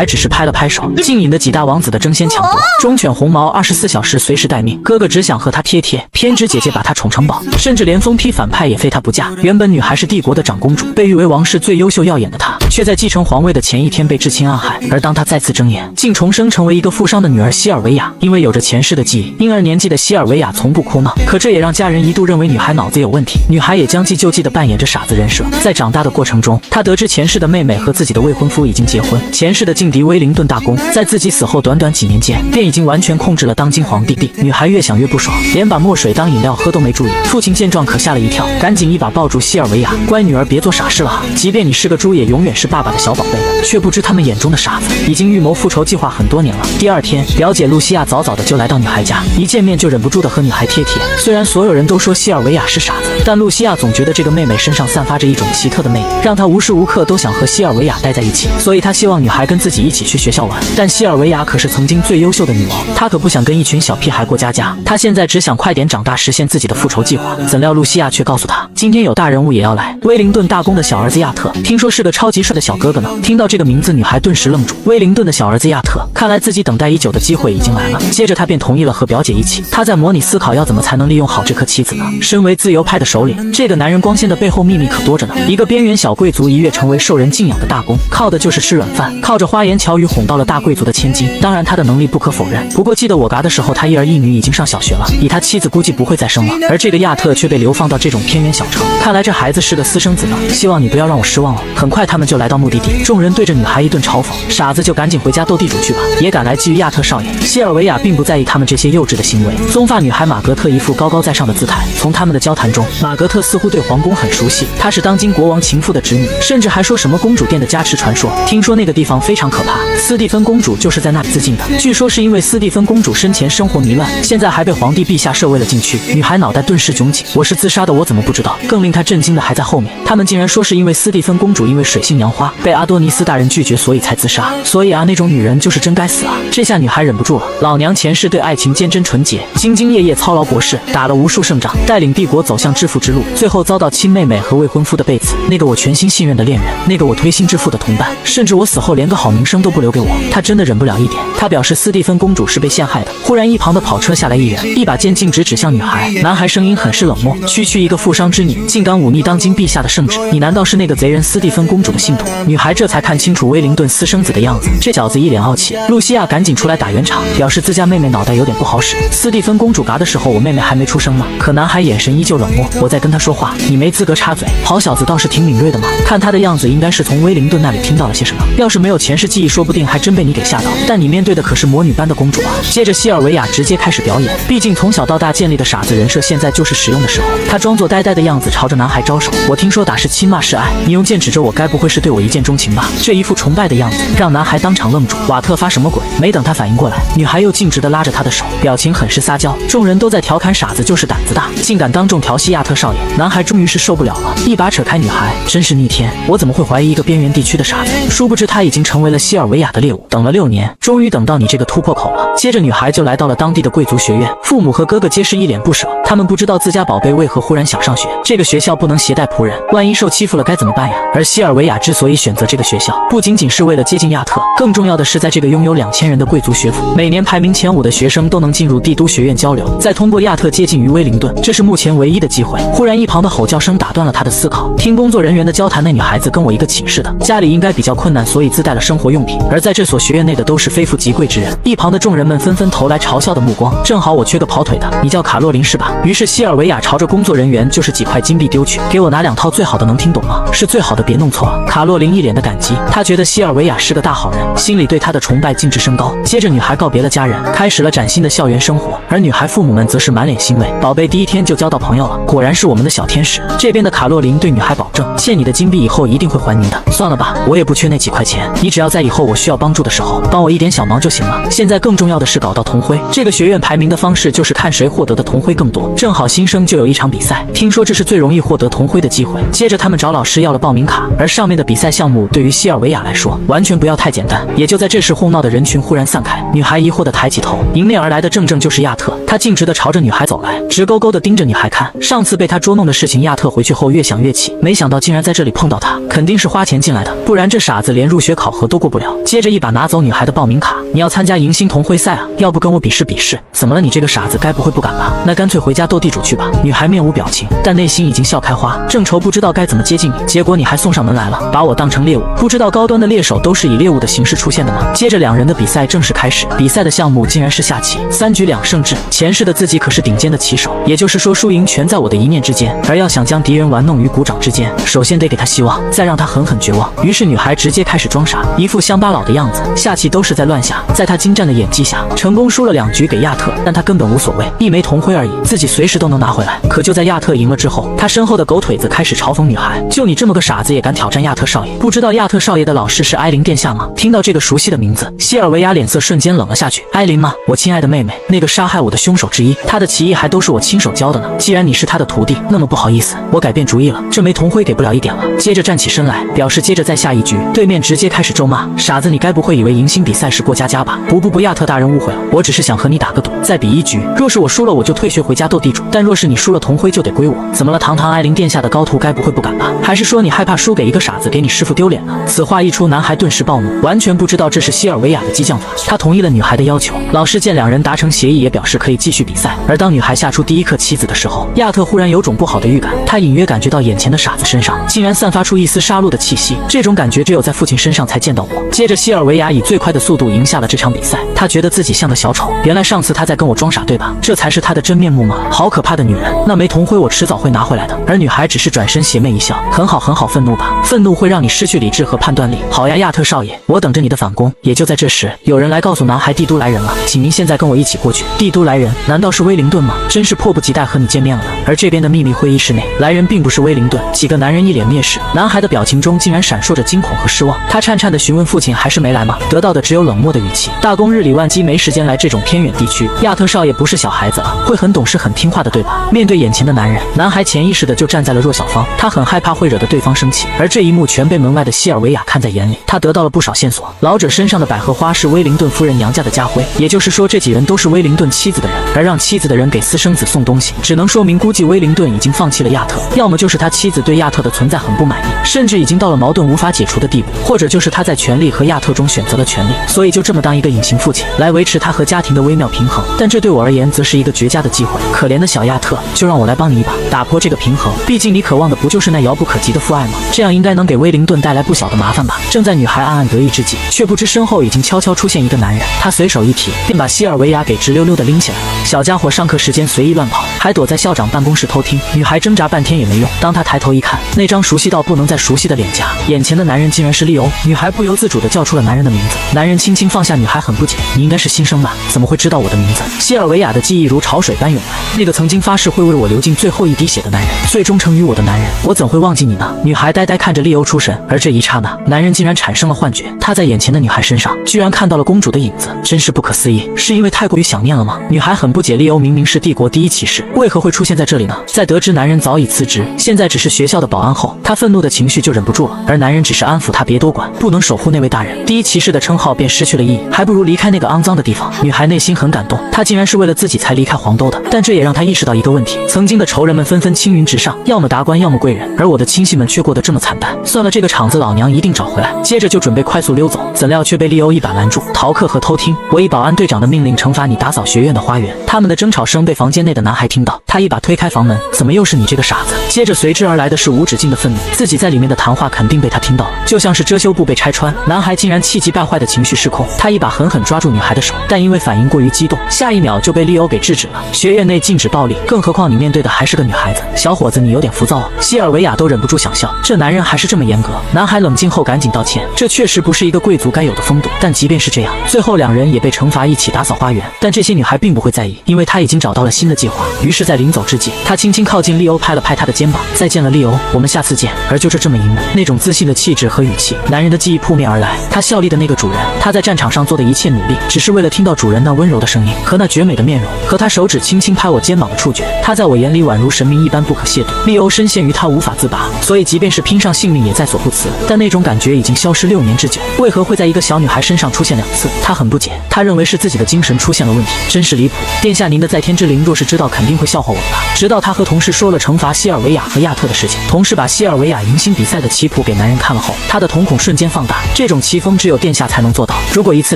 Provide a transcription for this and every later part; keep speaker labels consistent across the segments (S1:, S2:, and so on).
S1: 孩只是拍了拍手，竟引得几大王子的争先抢夺。忠犬红毛24小时随时待命，哥哥只想和他贴贴，偏执姐姐把他宠成宝，甚至连疯批反派也非他不嫁。原本女孩是帝国的长公主，被誉为王室最优秀耀眼的她，却在继承皇位的前一天被至亲暗害。而当她再次睁眼，竟重生成为一个负伤的女儿希尔维亚。因为有着前世的记忆，婴儿年纪的希尔维亚从不哭闹，可这也让家人一度认为女孩脑子有问题。女孩也将计就计地扮演着傻子人设。在长大的过程中，她得知前世的妹妹和自己的未婚夫已经结婚，前世的劲敌威灵顿大公在自己死后短短几年间便已经完全控制了当今皇帝。女孩越想越不爽，连把墨水当饮料喝都没注意。父亲见状可吓了一跳，赶紧一把抱住希尔维亚，乖女儿别做傻事了哈，即便你是个猪也永远是爸爸的小宝贝的。却不知他们眼中的傻子已经预谋复仇计划很多年了。第二天，表姐露西亚早早的就来到女孩家，一见面就忍不住的和女孩贴贴。虽然所有人都说希尔维亚是傻子，但露西亚总觉得这个妹妹身上散发着一种奇特的魅力，让她无时无刻都想和希尔维亚待在一起，所以她希望女孩跟自己一起去学校玩。但希尔维亚可是曾经最优秀的女王，她可不想跟一群小屁孩过家家，她现在只想快点长大，实现自己的复仇计划。怎料露西亚却告诉她，今天有大人物也要来，威灵顿大公的小儿子亚特，听说是个超级帅的小哥哥呢。听到这个名字，女孩顿时愣住。威灵顿的小儿子亚特，看来自己等待已久的机会已经来了。接着她便同意了和表姐一起，她在模拟思考要怎么才能利用好这颗棋子呢。身为自由派的首领，这个男人光鲜的背后秘密可多着呢。一个边缘小贵族一跃成为受人敬仰的大公，靠的就是吃软饭，靠着花言巧语哄到了大贵族的千金。当然他的能力不可否认，不过记得我嘎的时候，他一儿一女已经上小学了，以他妻子估计不会再生了。而这个亚特却被流放到这种偏远小城，看来这孩子是个私生子呢。希望你不要让我失望了。很快他们就来到目的地，众人对着女孩一顿嘲讽，傻子就赶紧回家斗地主去吧，也赶来觊觎亚特少爷。希尔维亚并不在意他们这些幼稚的行为，棕发女孩玛格特一副高高在上的姿态。从他们的交谈中，玛格特似乎对皇宫很熟悉，她是当今国王情妇的侄女，甚至还说什么公主殿的加持传说。听说那个地方非常可怕，斯蒂芬公主就是在那里自尽的。据说是因为斯蒂芬公主生前生活糜烂，现在还被皇帝陛下设为了禁区。女孩脑袋顿时窘紧，我是自杀的，我怎么不知道？更令她震惊的还在后面，他们竟然说是因为斯蒂芬公主因为水性杨花被阿多尼斯大人拒绝，所以才自杀。所以啊，那种女人就是真该死啊！这下女孩忍不住了，老娘前世对爱情坚贞纯洁，兢兢业业操劳国事，打了无数胜仗，带领帝国走向致富之路，最后遭到亲妹妹和未婚夫的背刺。那个我全心信任的恋人，那个我推心置腹的同伴，甚至我死后连个好名声都不留给我。她真的忍不了一点，她表示斯蒂芬公主是被陷害的。忽然一旁的跑车下来一人，一把剑径直指向女孩，男孩声音很是冷漠，区一个负伤之女，竟敢忤逆当今陛下的圣旨，你难道是那个贼人斯蒂芬公主的信徒？女孩这才看清楚威灵顿私生子的样子，这小子一脸傲气。露西亚赶紧出来打圆场，表示自家妹妹脑袋有点不好使，斯蒂芬公主嘎的时候我妹妹还没出生呢。可男孩眼神依旧冷漠，我在跟他说话，你没资格插嘴。好小子倒是挺敏锐的嘛，看他的样子应该是从威灵顿那里听到了些什么，要是没有前世记忆，说不定还真被你给吓到。但你面对的可是魔女般的公主啊。接着希尔维亚直接开始表演，毕竟从小到大建立的傻子人设现在就是使用的时候。他装作呆呆的样子朝着男孩招手，我听说打是亲骂是爱，你用剑指着我，该不会是对我一见钟情吧？这一副崇拜的样子让男孩当场愣住，瓦特发什么鬼？没等他反应过来，女孩又径直的拉着他的手，表情很是撒娇。众人都在调侃傻子就是胆子大，竟敢当众调戏亚特少爷。男孩终于是受不了了，一把扯开女孩，真是逆天，我怎么会怀疑一个边缘地区的傻子？殊不知他已经成为了希尔维亚的猎物。等了6年，终于等到你这个突破口了。接着女孩就来到了当地的贵族学院，父母和哥哥皆是一脸不舍，他们不知道自家宝贝为何忽然想上学，这个学校不能携带仆人，万一受欺负了该怎么办呀？而希尔维亚之所以选择这个学校，不仅仅是为了接近亚特，更重要的是在这个拥有2000人的贵族学府，每年排名前5的学生都能进入帝都学院交流，再通过亚特接近于威灵顿，这是目前唯一的机会。忽然一旁的吼叫声打断了他的思考，听工作人员的交谈，那女孩子跟我一个寝室的，家里应该比较困难，所以自带了生活用品，而在这所学院内的都是非富即贵之人。一旁的众人们纷纷投来嘲笑的目光，正好我缺个跑腿的，你叫卡洛琳是吧？于是希尔维亚朝着工作人员就是几块金币丢去，给我拿2套最好的，能听懂吗？是最好的，别弄错了。卡洛琳一脸的感激，她觉得希尔维亚是个大好人，心里对他的崇拜径直升高。接着女孩告别了家人，开始了崭新的校园生活，而女孩父母们则是满脸欣慰，宝贝第一天就交到朋友了，果然是我们的小天使。这边的卡洛琳对女孩保证，欠你的金币以后一定会还您的。算了吧，我也不缺那几块钱，你只要在以后我需要帮助的时候帮我一点小忙就行了。现在更重要的是搞到铜徽。这个学院排名的方式就是看谁获得的铜徽更多。正好新生就有一场比赛，听说这是最容易获得铜徽的机会。接着他们找老师要了报名卡，而上面的比赛项目对于西尔维亚来说完全不要太简单。也就在这时，哄闹的人群忽然散开，女孩疑惑地抬起头，迎面而来的正就是亚特。他径直地朝着女孩走来，直勾勾地盯着女孩看。上次被他捉弄的事情，亚特回去后越想越气，没想到竟然在这里碰到他，肯定是花钱进来的，不然这傻子连入学考核都过不了。接着一把拿走女孩的报名卡，你要参加迎新铜徽赛啊，要不跟我比试比试？怎么了你这个傻子，该不会不敢吧？那干脆回家斗地主去吧。女孩面无表情，但内心已经笑开花，正愁不知道该怎么接近你，结果你还送上门来了，把我当成猎物。不知道高端的猎手都是以猎物的形式出现的吗？接着两人的比赛正式开始，比赛的项目竟然是下棋，3局2胜制。前世的自己可是顶尖的棋手，也就是说输赢全在我的一念之间，而要想将敌人玩弄于股掌之间，首先得给他希望，再让他狠狠绝望。于是女孩直接开始装傻，一副乡巴佬的样子，下棋都是在乱下。在她精湛的演技下，成功输了2局给亚特，但她根本无所谓，一枚铜徽而已，自己随时都能拿回来。可就在亚特赢了之后，他身后的狗腿子开始嘲讽女孩，就你这么个傻子也敢挑战亚特少爷？不知道亚特少爷的老师是埃琳殿下吗？听到这个熟悉的名字，西尔维亚脸色瞬间冷了下去。埃琳吗？我亲爱的妹妹，那个杀害我的凶手之一，他的棋艺还都是我亲手教的呢。既然你是他的徒弟，那么不好意思，我改变主意了，这枚铜徽给不了一点了。接着站起身来，表示接着再下一局。对面直接开始咒骂，傻子，你该不会以为迎新比赛是过家家吧？不，亚特大人误会了，我只是想和你打个赌，再比1局，若是我输了我就退学回家斗地主，但若是你输了铜徽就得归我。怎么了？堂堂埃琳殿下的高徒该不会不敢吧？还是说你害怕输给一个傻子，给你师傅丢脸呢？此话一出，男孩顿时暴怒，完全不知道这是西尔维亚的激将法。他同意了女孩的要求，老师见两人达成协议，也表示可以继续比赛。而当女孩下出第一颗棋子的时候，亚特忽然有种不好的预感，他隐约感觉到眼前的傻子身上竟然散发出一丝杀戮的气息，这种感觉只有在父亲身上才见到过。接着西尔维亚以最快的速度赢下了这场比赛，他觉得自己像个小丑，原来上次他在跟我装傻对吧？这才是他的真面目吗？好可怕的女人，那枚铜徽我迟早会拿回来的。而女孩只是转身邪魅一笑，很好，愤怒吧，愤怒会让你失去理智和判断力。好呀，亚特少爷，我等着你的反攻。也就在这时，有人来告诉男孩帝都来人了，请您现在跟我一起过去。帝都来人？难道是威灵顿吗？真是迫不及待和你见面了呢。而这边的秘密会议室内，来人并不是威灵顿，几个男人一脸蔑视，男孩的表情中竟然闪烁着惊恐和失望。他颤颤地询问父亲还是没来吗？得到的只有冷漠的语气。大公日理万机，没时间来这种偏远地区。亚特少爷不是小孩子了，会很懂事很听话的对吧？面对眼前的男人，男孩潜意识的就站在了弱小方，他很害怕会惹得对方生气。而这一幕全被门外的西尔维亚看在眼里，他得到了不少线索。老者身上的百合花是威灵顿夫人娘家的家徽，也就是说这几人都是威灵顿妻子的人。而让妻子的人给私生子送东西，只能说明估计威灵顿已经放弃了亚特，要么就是他妻子对亚特的存在很不满意，甚至已经到了矛盾无法解除的地步，或者就是他在权力和亚特中选择了权力，所以就这么当一个隐形父亲来维持他和家庭的微妙平衡。但这对我而言则是一个绝佳的机会。可怜的小亚特，就让我来帮你一把，打破这个平衡。毕竟你渴望的不就是那遥不可及的父爱吗？这样应该能给威灵顿带来不小的麻烦吧。正在女孩暗暗得意之际，却不知身后已经悄悄出现一个男人，他随手一提，便把西尔维亚给直溜溜的拎起来了。小家伙上课时间随意乱跑，还躲在校长办公室偷听。女孩挣扎半天也没用，当她抬头一看，那张熟悉到不能再熟悉的脸颊，眼前的男人竟然是利欧。女孩不由自主地叫出了男人的名字。男人轻轻放下女孩，很不解，你应该是新生吧？怎么会知道我的名字？西尔维亚的记忆如潮水般涌来，那个曾经发誓会为我流尽最后一滴血的男人，最忠诚于我的男人，我怎会忘记你呢？女孩呆呆看着利欧出神，而这一刹那，男人竟然产生了幻觉，他在眼前的女孩身上居然看到了公主的影子，真是不可思议。是因为太过于想念了吗？女孩很不解，利欧明明是帝国第一骑士，为何会出现在这里呢？在得知男人早已辞职，现在只是学校的保安后，她愤怒的情绪就忍不住了，而男人只是安抚她别多管，不能守护那位大人，第一骑士的称号便失去了意义，还不如离开那个肮脏的地方。女孩内心很感动，她竟然是为了自己才离开黄兜的，但这也让她意识到一个问题，曾经的仇人们纷纷青云直上，要么达官要么贵人，而我的亲戚们却过得这么惨淡。算了，这个场子老娘一定找回来。接着就准备快速溜走，怎料却被利欧一把拦住，逃课和偷听，我以保安队长的命令惩罚你打扫学院的花园。他们的争吵声被房间内的男孩听到，他一把推开房门，怎么又是你这个傻子？接着随之而来的是无止境的愤怒，自己在里面的谈话肯定被他听到了，就像是遮羞布被拆穿。男孩竟然气急败坏的情绪失控，他一把狠狠抓住女孩的手，但因为反应过于激动，下一秒就被利欧给制止了。学院内禁止暴力，更何况你面对的还是个女孩子。小伙子，你有点浮躁啊。西尔维亚都忍不住想笑，这男人还是这么严格。男孩冷静后赶紧道歉，这确实不是一个贵族该有的风度，但即便是这样，最后两人也被惩罚一起打扫花园。但这些女孩并不会在意，因为她已经找到了新的计划。于是在临走之际，她轻轻靠近利欧，拍了拍他的肩膀，再见了利欧，我们下次见。而就这么一幕，那种自信的气质和语气，男人的记忆扑面而来。他效力的那个主人，他在战场场上做的一切努力，只是为了听到主人那温柔的声音和那绝美的面容，和他手指轻轻拍我肩膀的触觉。他在我眼里宛如神明一般不可亵渎。利欧深陷于他无法自拔，所以即便是拼上性命也在所不辞。但那种感觉已经消失6年之久，为何会在一个小女孩身上出现2次？他很不解，他认为是自己的精神出现了问题，真是离谱。殿下您的在天之灵若是知道，肯定会笑话我们吧。直到他和同事说了惩罚希尔维亚和亚特的事情，同事把希尔维亚迎新比赛的棋谱给男人看了后，他的瞳孔瞬间放大。这种棋风只有殿下才能做到，如果1次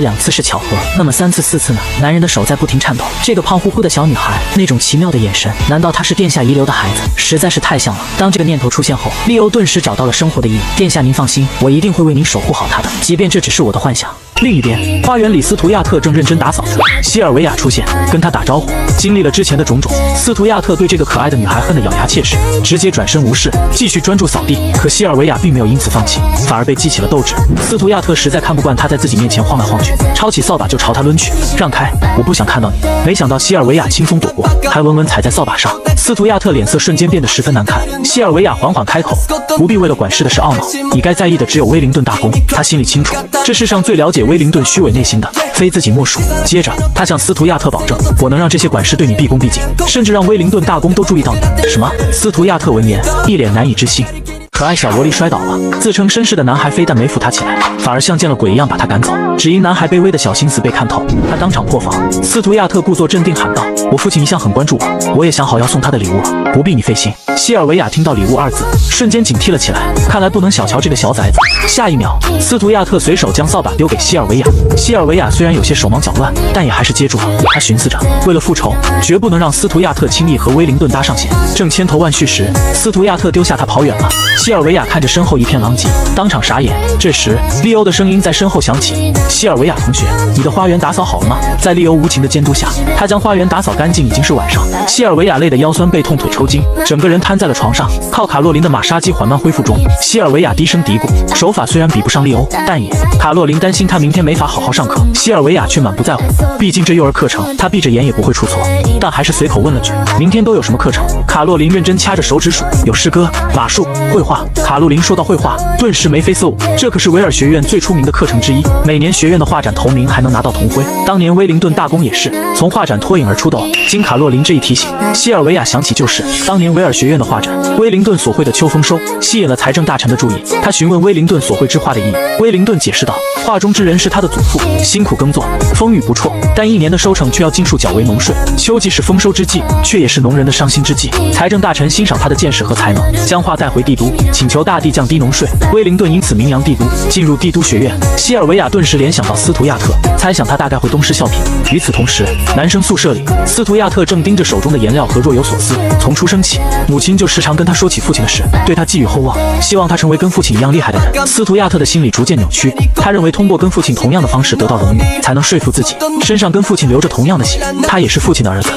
S1: 2次是巧合，那么3次4次呢？男人的手在不停颤抖。这个胖乎乎的小女孩，那种奇妙的眼神，难道她是殿下遗留的孩子？实在是太像了。当这个念头出现后，利欧顿时找到了生活的意义。殿下您放心，我一定会为您守护好她的，即便这只是我的幻想。另一边，花园里斯图亚特正认真打扫着，希尔维亚出现，跟他打招呼。经历了之前的种种，斯图亚特对这个可爱的女孩恨得咬牙切齿，直接转身无视，继续专注扫地。可希尔维亚并没有因此放弃，反而被激起了斗志。斯图亚特实在看不惯他在自己面前晃来晃去，抄起扫把就朝他抡去。让开，我不想看到你！没想到希尔维亚轻松躲过，还稳稳踩在扫把上。斯图亚特脸色瞬间变得十分难看。希尔维亚缓缓开口：“不必为了管事的事懊恼，你该在意的只有威灵顿大公。”他心里清楚，这世上最了解威灵顿虚伪内心的，非自己莫属。接着，他向斯图亚特保证：“我能让这些管事对你毕恭毕敬，甚至让威灵顿大公都注意到你。”什么？斯图亚特闻言，一脸难以置信。可爱小萝莉摔倒了，自称绅士的男孩非但没扶她起来，反而像见了鬼一样把她赶走。只因男孩卑微的小心思被看透，他当场破防。斯图亚特故作镇定喊道：“我父亲一向很关注我，我也想好要送他的礼物了，不必你费心。”希尔维亚听到礼物2字，瞬间警惕了起来，看来不能小瞧这个小崽子。下一秒，斯图亚特随手将扫把丢给希尔维亚。希尔维亚虽然有些手忙脚乱，但也还是接住了。他寻思着，为了复仇，绝不能让斯图亚特轻易和威灵顿搭上线。正千头万绪时，斯图亚特丢下他跑远了。希尔维亚看着身后一片狼藉，当场傻眼。这时，利欧的声音在身后响起：“希尔维亚同学，你的花园打扫好了吗？”在利欧无情的监督下，他将花园打扫干净，已经是晚上。希尔维亚累得腰酸背痛腿抽筋，整个人瘫在了床上，靠卡洛琳的马杀鸡缓慢恢复中。希尔维亚低声嘀咕，手法虽然比不上利欧，但也……卡洛琳担心他明天没法好好上课，希尔维亚却满不在乎，毕竟这幼儿课程他闭着眼也不会出错，但还是随口问了句：“明天都有什么课程？”卡洛琳认真掐着手指数，有诗歌、马术、绘画。卡洛琳说到绘画，顿时眉飞色舞，这可是维尔学院最出名的课程之一，每年学院的画展头名还能拿到铜徽。当年威灵顿大公也是从画展脱颖而出的。经卡洛琳这一提醒，希尔维亚想起就是当年维尔学院的画展，威灵顿所绘的秋丰收吸引了财政大臣的注意。他询问威灵顿所绘之画的意义，威灵顿解释道：“画中之人是他的祖父，辛苦耕作，风雨不辍，但1年的收成却要尽数缴为农税。秋季是丰收之际，却也是农人的伤心之际。财政大臣欣赏他的见识和才能，将画带回帝都，请求大帝降低农税。威灵顿因此名扬帝都，进入帝都学院。”希尔维亚顿时联想到斯图亚特，猜想他大概会东施效颦。与此同时，男生宿舍里，斯图亚特正盯着手中的颜料和若有所思。从出生起，母亲就时常跟他说起父亲的事，对他寄予厚望，希望他成为跟父亲一样厉害的人。斯图亚特的心理逐渐扭曲，他认为通过跟父亲同样的方式得到荣誉，才能说服自己身上跟父亲流着同样的血，他也是父亲的儿子。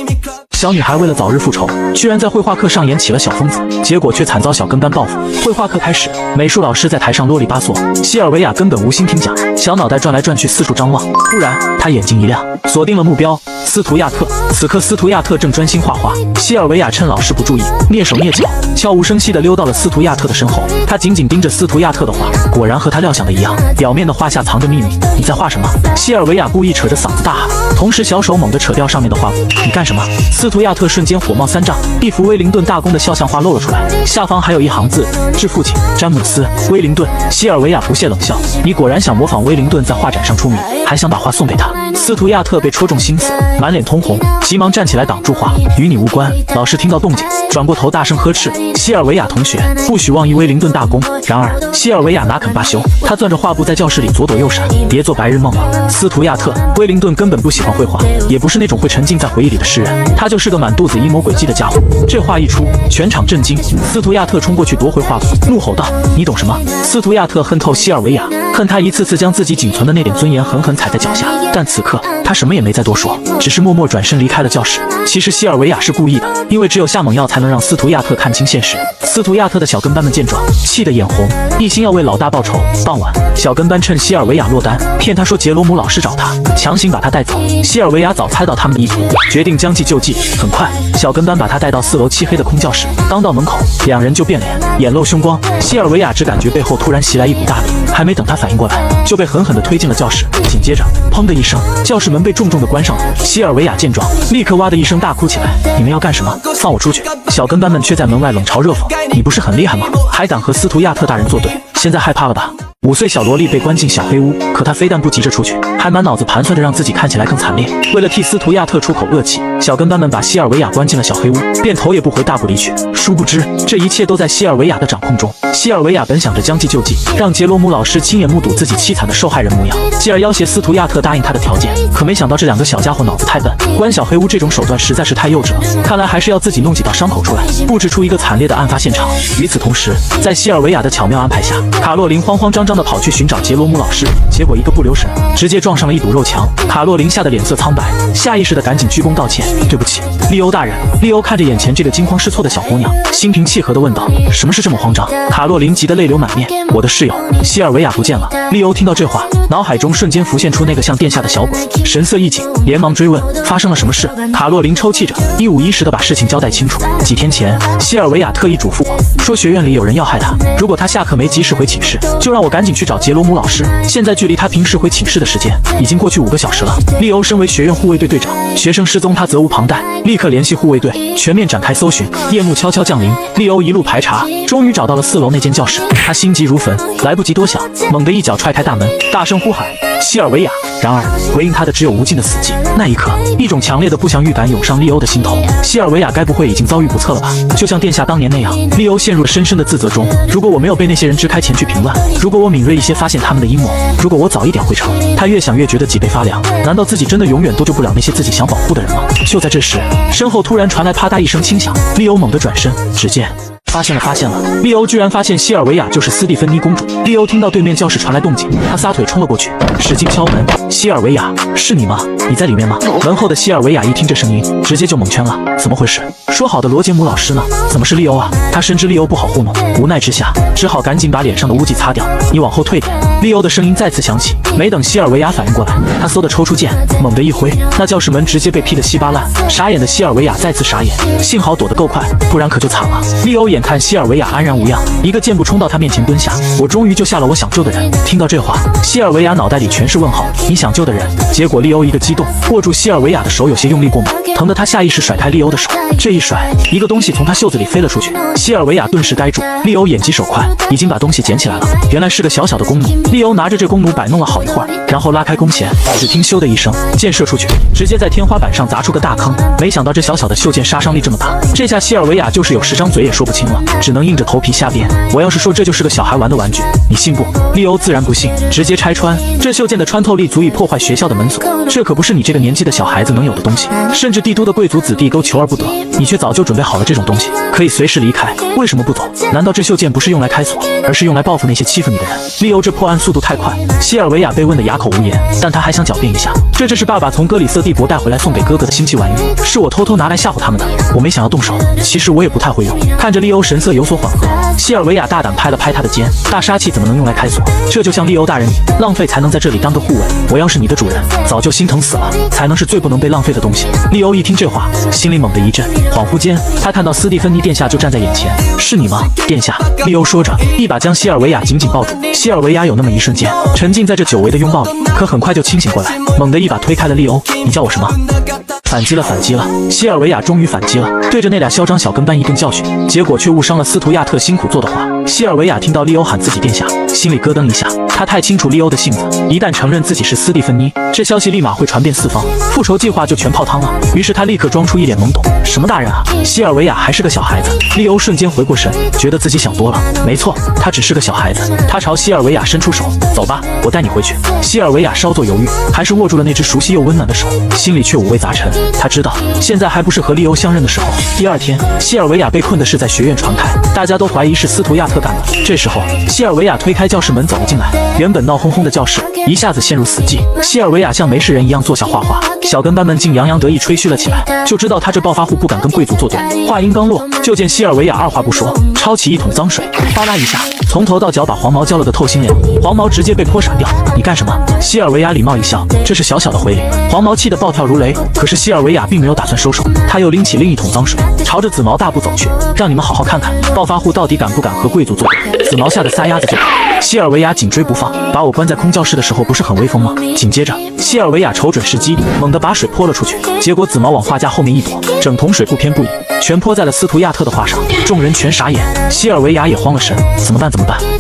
S1: 小女孩为了早日复仇，居然在绘画课上演起了小疯子，结果却惨遭小跟班报复。绘画课开始，美术老师在台上啰里吧嗦，希尔维亚根本无心听讲，小脑袋转来转去四处张望。突然，他眼睛一亮，锁定了目标斯图亚特。此刻斯图亚特正专心画画，希尔维亚趁老师不注意，蹑手蹑脚，悄无声息地溜到了斯图亚特的身后。他紧紧盯着斯图亚特的画，果然和他料想的一样，表面的画下藏着秘密。你在画什么？希尔维亚故意扯着嗓子大喊，同时小手猛地扯掉上面的画布。你干什么？斯图亚特瞬间火冒三丈，一幅威灵顿大公的肖像画露了出来，下方还有一行字：致父亲詹姆斯·威灵顿。希尔维亚不屑冷笑：你果然想模仿威灵顿在画展上出名，还想把画送给他。斯图亚特被戳中心思，满脸通红，急忙站起来挡住画，与你无关。老师听到动静，转过头大声呵斥：希尔维亚同学，不许妄议威灵顿大公。然而希尔维亚哪肯罢休，他攥着画布在教室里左躲右闪，别做白日梦了。斯图亚特，威灵顿根本不喜欢绘画，也不是那种会沉浸在回忆里的诗人，他就是个满肚子阴谋诡计的家伙。这话一出，全场震惊。斯图亚特冲过去夺回画布，怒吼道：你懂什么？斯图亚特恨透希尔维亚，恨他一次次将自己仅存的那点尊严狠狠踩在脚下，但此刻他什么也没再多说，只是默默转身离开了教室。其实希尔维亚是故意的，因为只有下猛药才能让斯图亚特看清现实。斯图亚特的小跟班们见状，气得眼红，一心要为老大报仇。傍晚，小跟班趁希尔维亚落单，骗他说杰罗姆老师找他，强行把他带走。希尔维亚早猜到他们的意图，决定将计就计。很快，小跟班把他带到4楼漆黑的空教室，刚到门口，两人就变脸。眼露凶光。西尔维亚只感觉背后突然袭来一股大力，还没等他反应过来，就被狠狠地推进了教室。紧接着，砰的一声，教室门被重重地关上了。西尔维亚见状，立刻哇的一声大哭起来：“你们要干什么？放我出去！”小跟班们却在门外冷嘲热讽：“你不是很厉害吗？还敢和斯图亚特大人作对？现在害怕了吧？”5岁小萝莉被关进小黑屋，可她非但不急着出去，还满脑子盘算着让自己看起来更惨烈。为了替斯图亚特出口恶气，小跟班们把西尔维亚关进了小黑屋，便头也不回大步离去。殊不知，这一切都在西尔维亚的掌控中。西尔维亚本想着将计就计，让杰罗姆老师亲眼目睹自己凄惨的受害人模样，继而要挟斯图亚特答应他的条件。可没想到这两个小家伙脑子太笨，关小黑屋这种手段实在是太幼稚了。看来还是要自己弄几道伤口出来，布置出一个惨烈的案发现场。与此同时，在西尔维亚的巧妙安排下，卡洛琳慌慌张张地跑去寻找杰罗姆老师，结果一个不留神，直接撞上了一堵肉墙。卡洛琳吓得脸色苍白，下意识地赶紧鞠躬道歉：“对不起，利欧大人。”利欧看着眼前这个惊慌失措的小姑娘，心平气和地问道：“什么事这么慌张？”卡洛琳急得泪流满面：“我的室友西尔维亚不见了。”利欧听到这话，脑海中瞬间浮现出那个像殿下的小鬼，神色一紧，连忙追问：“发生了什么事？”卡洛琳抽泣着，一五一十地把事情交代清楚。几天前，西尔维亚特意嘱咐我说，学院里有人要害他，如果他下课没及时回寝室，就让我赶紧去找杰罗姆老师。现在距离他平时回寝室的时间已经过去5个小时了。利欧身为学院护卫队队长，学生失踪他责无旁贷，立刻联系护卫队，全面展开搜寻。夜幕悄悄降临，利欧一路排查，终于找到了4楼那间教室。他心急如焚，来不及多想，猛地一脚踹开大门，大声呼喊：“西尔维亚！”然而回应他的只有无尽的死寂。那一刻，一种强烈的不祥预感涌上利欧的心头。西尔维亚该不会已经遭遇不测了吧？就像殿下当年那样。利欧陷入了深深的自责中。如果我没有被那些人支开前去平乱，如果我敏锐一些发现他们的阴谋，如果我早一点回城，他越想越觉得脊背发凉。难道自己真的永远都救不了那些自己想保护的人吗？就在这时，身后突然传来啪嗒一声轻响，利欧猛地转身，只见发现了！利欧居然发现西尔维亚就是斯蒂芬妮公主。利欧听到对面教室传来动静，他撒腿冲了过去，使劲敲门：“西尔维亚，是你吗？你在里面吗？”门后的西尔维亚一听这声音，直接就蒙圈了，怎么回事？说好的罗杰姆老师呢？怎么是利欧啊？他深知利欧不好糊弄，无奈之下，只好赶紧把脸上的污迹擦掉。你往后退点。利欧的声音再次响起，没等西尔维亚反应过来，他嗖的抽出剑，猛地一挥，那教室门直接被劈得稀巴烂。傻眼的西尔维亚再次傻眼，幸好躲得够快，不然可就惨了。利欧眼看西尔维亚安然无恙，一个箭步冲到他面前蹲下：“我终于救下了我想救的人。”听到这话，西尔维亚脑袋里全是问号：“你想救的人？”结果利欧一个激动，握住西尔维亚的手有些用力过猛，疼得他下意识甩开利欧的手。这一甩，一个东西从他袖子里飞了出去，西尔维亚顿时呆住。利欧眼疾手快，已经把东西捡起来了，原来是个小小的弓弩。利欧拿着这弓弩摆弄了好一会儿，然后拉开弓弦，只听咻的一声，箭射出去，直接在天花板上砸出个大坑。没想到这小小的袖箭杀伤力这么大，这下西尔维亚就是有10张嘴也说不清了，只能硬着头皮瞎编：“我要是说这就是个小孩玩的玩具，你信不？”利欧自然不信，直接拆穿：“这袖箭的穿透力足以破坏学校的门锁，这可不是你这个年纪的小孩子能有的东西，甚至帝都的贵族子弟都求而不得，你却早就准备好了这种东西，可以随时离开，为什么不走？难道这袖箭不是用来开锁，而是用来报复那些欺负你的人？”利欧这破案速度太快，西尔维亚被问得哑口无言，但他还想狡辩一下：“这是爸爸从格里瑟帝国带回来送给哥哥的星际玩意，是我偷偷拿来吓唬他们的，我没想要动手，其实我也不太会用。”看着利欧神色有所缓和，西尔维亚大胆拍了拍他的肩：“大杀器怎么能用来开锁？这就像利欧大人你，浪费才能在这里当个护卫，我要是你的主人，早就心疼死了，才能是最不能被浪费的东西。”利欧一听这话，心里猛地一震，恍惚间他看到斯蒂芬妮殿下就站在眼前：“是你吗，殿下？”利欧说着，一把将西尔维亚紧紧抱住。西尔维亚有那么一瞬间沉浸在这久违的拥抱里，可很快就清醒过来，猛地一把推开了利欧：“你叫我什么？”反击了！西尔维亚终于反击了，对着那俩嚣张小跟班一顿教训，结果却误伤了斯图亚特辛苦做的活。西尔维亚听到利欧喊自己殿下，心里咯噔一下，他太清楚利欧的性子，一旦承认自己是斯蒂芬妮，这消息立马会传遍四方，复仇计划就全泡汤了。于是他立刻装出一脸懵懂：“什么大人啊？西尔维亚还是个小孩子。”利欧瞬间回过神，觉得自己想多了，没错，他只是个小孩子。他朝西尔维亚伸出手：“走吧，我带你回去。”西尔维亚稍作犹豫，还是握住了那只熟悉又温暖的手，心里却五味杂陈。他知道现在还不是和利欧相认的时候。第二天，西尔维亚被困的事在学院传开，大家都怀疑是斯图亚特干的。这时候，西尔维亚推开教室门走了进来，原本闹哄哄的教室一下子陷入死寂。西尔维亚像没事人一样坐下画画，小跟班们竟洋洋得意吹嘘了起来，就知道他这暴发户不敢跟贵族作对。话音刚落，就见西尔维亚二话不说，抄起一桶脏水，哗啦一下，从头到脚把黄毛浇了个透心凉，黄毛直接被泼傻掉。你干什么？西尔维亚礼貌一笑，这是小小的回礼。黄毛气得暴跳如雷，可是西尔维亚并没有打算收手，他又拎起另一桶脏水，朝着紫毛大步走去，让你们好好看看暴发户到底敢不敢和贵族作对。紫毛吓得撒丫子就跑，西尔维亚紧追不放，把我关在空教室的时候不是很威风吗？紧接着，西尔维亚瞅准时机，猛地把水泼了出去，结果紫毛往画架后面一躲，整桶水不偏不倚，全泼在了斯图亚特的画上，众人全傻眼，西尔维亚也慌了神，怎么办？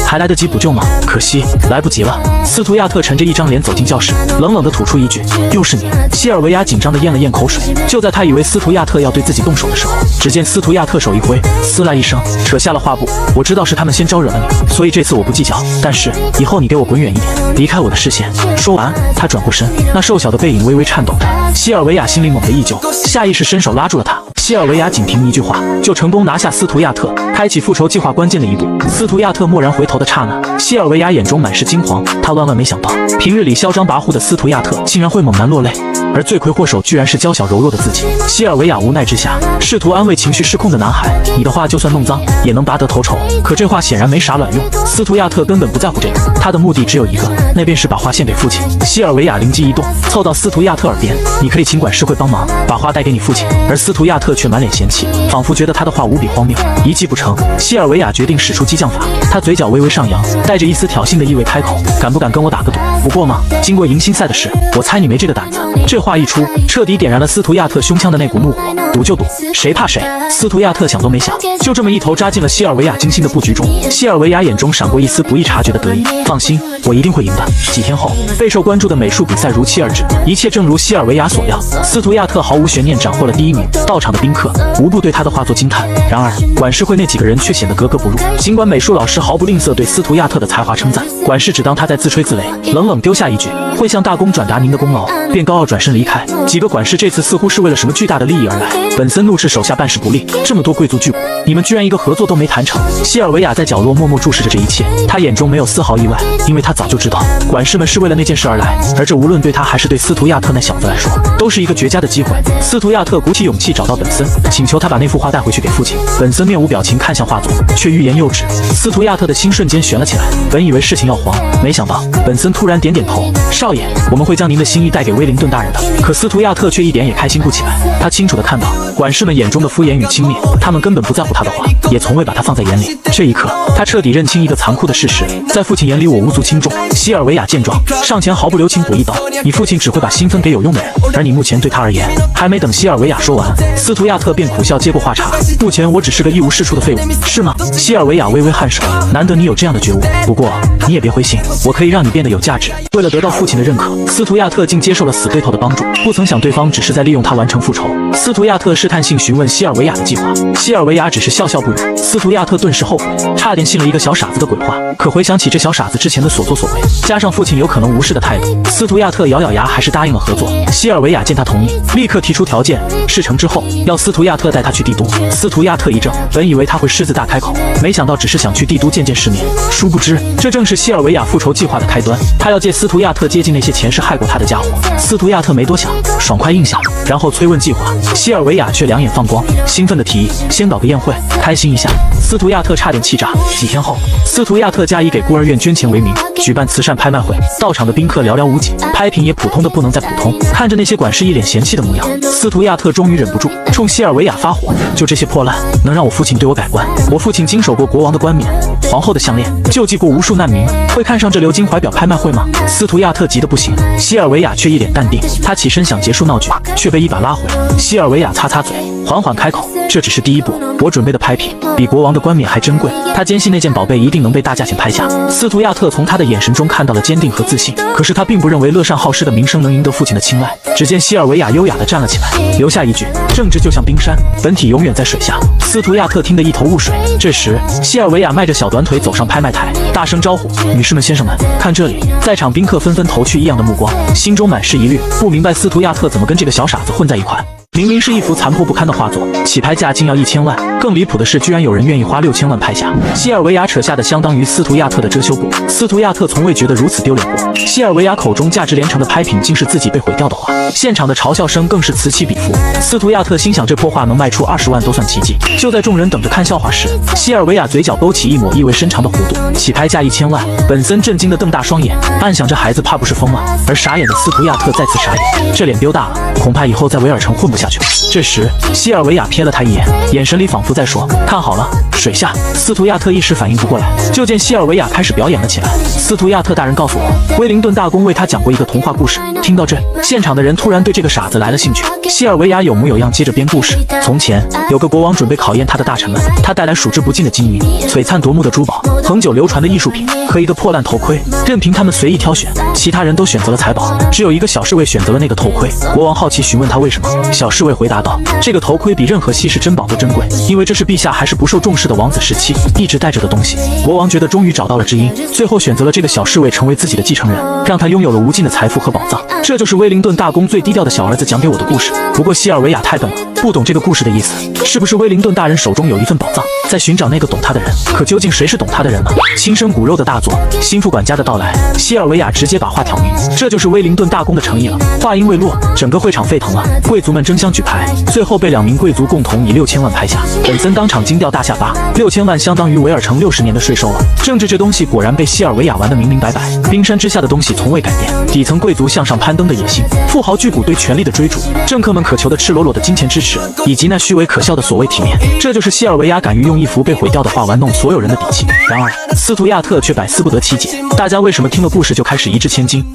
S1: 还来得及补救吗？可惜来不及了。斯图亚特沉着一张脸走进教室，冷冷地吐出一句：“又是你。”西尔维亚紧张地咽了咽口水，就在他以为斯图亚特要对自己动手的时候，只见斯图亚特手一挥，撕啦一声扯下了画布。我知道是他们先招惹了你，所以这次我不计较，但是以后你给我滚远一点，离开我的视线。说完，他转过身，那瘦小的背影微微颤抖着。西尔维亚心里猛地一揪，下意识伸手拉住了他。西尔维亚仅凭一句话就成功拿下斯图亚特，开启复仇计划关键的一步。斯图亚特蓦然回头的刹那，西尔维亚眼中满是惊惶，他万万没想到，平日里嚣张跋扈的斯图亚特竟然会猛然落泪，而罪魁祸首居然是娇小柔弱的自己。西尔维亚无奈之下，试图安慰情绪失控的男孩：“你的话就算弄脏，也能拔得头筹。”可这话显然没啥卵用，斯图亚特根本不在乎这个，他的目的只有一个，那便是把画献给父亲。西尔维亚灵机一动，凑到斯图亚特耳边：“你可以请管事会帮忙，把画带给你父亲。”而斯图亚特却满脸嫌弃，仿佛觉得他的话无比荒谬。一计不成，西尔维亚决定使出激将法，他嘴角微微上扬，带着一丝挑衅的意味开口：“敢不敢跟我打个赌？不过嘛，经过迎新赛的事，我猜你没这个胆子。”这话一出，彻底点燃了斯图亚特胸腔的那股怒火。赌就赌，谁怕谁？斯图亚特想都没想，就这么一头扎进了西尔维亚精心的布局中。西尔维亚眼中闪过一丝不易察觉的得意，放心，我一定会赢的。几天后，备受关注的美术比赛如期而至，一切正如西尔维亚所料，斯图亚特毫无悬念斩获了第一名。到场的宾客无不对他的画作惊叹，然而管事会那几个人却显得格格不入。尽管美术老师毫不吝啬对斯图亚特的才华称赞，管事只当他在自吹自擂，冷冷丢下一句：“会向大公转达您的功劳”，便高傲转身离开。几个管事这次似乎是为了什么巨大的利益而来。本森怒斥手下办事不力，这么多贵族巨贾，你们居然一个合作都没谈成。西尔维亚在角落默默注视着这一切，他眼中没有丝毫意外，因为他早就知道管事们是为了那件事而来，而这无论对他还是对斯图亚特那小子来说，都是一个绝佳的机会。斯图亚特鼓起勇气找到本森，请求他把那幅画带回去给父亲。本森面无表情看向画作，却欲言又止。斯图亚特的心瞬间悬了起来，本以为事情要黄，没想到本森突然点点头：“少爷，我们会将您的心意带给威灵顿大人的。”可斯图亚特却一点也开心不起来，他清楚地看到管事们眼中的敷衍与轻蔑，他们根本不在乎他的话，也从未把他放在眼里。这一刻，他彻底认清一个残酷的事实：在父亲眼里，我无足轻重。西尔维亚见状，上前毫不留情补一刀：“你父亲只会把心分给有用的人，而你目前对他而言……”还没等西尔维亚说完，斯图亚特便苦笑接过话茬：“目前我只是个一无是处的废物，是吗？”西尔维亚微微颔首：“难得你有这样的觉悟，不过你也别灰心，我可以让你变得有价值。”为了得到父亲的认可，斯图亚特竟接受了死对头的帮助，不曾想对方只是在利用他完成复仇。斯图亚特试探性询问西尔维亚的计划，西尔维亚只是笑笑不语。斯图亚特顿时后悔，差点信了一个小傻子的鬼话。可回想起这小傻子之前的所作所为，加上父亲有可能无视的态度，斯图亚特咬咬牙还是答应了合作。西尔维亚见他同意，立刻提出条件，事成之后要斯图亚特带他去帝都。斯图亚特一怔，本以为他会狮子大开口，没想到只是想去帝都见见世面。殊不知，这正是西尔维亚复仇计划的开端。他要借斯图亚特接近那些前世害过他的家伙。斯图亚特没多想，爽快应下，然后催问计划。西尔维亚却两眼放光，兴奋地提议先搞个宴会，开心一下。斯图亚特差点气炸。几天后，斯图亚特加以给孤儿院捐钱为名，举办慈善拍卖会，到场的宾客寥寥无几，拍品也普通的不能再普通。看着那些管事一脸嫌弃的模样，斯图亚特终于忍不住冲西尔维亚发火：“就这些破烂，能让我父亲对我改观？我父亲经手过国王的冠冕，皇后的项链，救济过无数难民，会看上这鎏金怀表拍卖会吗？”斯图亚特急得不行，西尔维亚却一脸淡定。他起身想结束闹剧，却被一把拉回。西尔维亚擦擦嘴，缓缓开口：“这只是第一步，我准备的拍品比国王的冠冕还珍贵。”他坚信那件宝贝一定能被大价钱拍下。斯图亚特从他的眼神中看到了坚定和自信，可是他并不认为乐善好施的名声能赢得父亲的青睐。只见西尔维亚优雅地站了起来，留下一句：“政治就像冰山，本体永远在水下。”斯图亚特听得一头雾水。这时，西尔维亚迈着小短腿走上拍卖台，大声招呼：“女士们、先生们，看这里！”在场宾客纷纷投去异样的目光，心中满是疑虑，不明白斯图亚特怎么跟这个小傻子混在一块。明明是一幅残破不堪的画作，起拍价竟要1000万。更离谱的是，居然有人愿意花6000万拍下。西尔维亚扯下的相当于斯图亚特的遮羞布，斯图亚特从未觉得如此丢脸过。西尔维亚口中价值连城的拍品，竟是自己被毁掉的画，现场的嘲笑声更是此起彼伏。斯图亚特心想，这破画能卖出20万都算奇迹。就在众人等着看笑话时，西尔维亚嘴角勾起一抹意味深长的弧度，起拍价1000万。本森震惊的瞪大双眼，暗想这孩子怕不是疯了。而傻眼的斯图亚特再次傻眼，这脸丢大了，恐怕以后在维尔城混不下去了。这时，西尔维亚瞥了他一眼，眼神里仿佛在说：“看好了，水下。”斯图亚特一时反应不过来，就见西尔维亚开始表演了起来。斯图亚特大人告诉我，威灵顿大公为他讲过一个童话故事。听到这，现场的人突然对这个傻子来了兴趣。西尔维亚有模有样接着编故事。从前有个国王准备考验他的大臣们，他带来数之不尽的金银、璀璨夺目的珠宝、恒久流传的艺术品和一个破烂头盔，任凭他们随意挑选。其他人都选择了财宝，只有一个小侍卫选择了那个头盔。国王好奇询问他为什么，小侍卫回答道：“这个头盔比任何稀世珍宝都珍贵，因为这是陛下还是不受重视的王子时期一直带着的东西。”国王觉得终于找到了知音，最后选择了这个小侍卫成为自己的继承人，让他拥有了无尽的财富和宝藏。这就是威灵顿大公最低调的小儿子讲给我的故事。不过西尔维亚太笨了，不懂这个故事的意思。是不是威灵顿大人手中有一份宝藏，在寻找那个懂他的人？可究竟谁是懂他的人呢？亲生骨肉的大作，心腹管家的到来，西尔维亚直接把话挑明，这就是威灵顿大公的诚意了。话音未落，整个会场沸腾了，贵族们争相举牌，最后被2名贵族共同以6000万拍下。本森当场惊掉大下巴，6000万相当于维尔城60年的税收了。政治这东西果然被西尔维亚玩得明明白白，冰山之下的东西从未改变，底层贵族向上攀登的野心，富豪巨贾对权力的追逐，政客们渴求的赤裸裸的金钱支持，以及那虚伪可笑的所谓体面，这就是西尔维亚敢于用一幅被毁掉的画玩弄所有人的底气。然而斯图亚特却百思不得其解，大家为什么听了故事就开始一掷千金？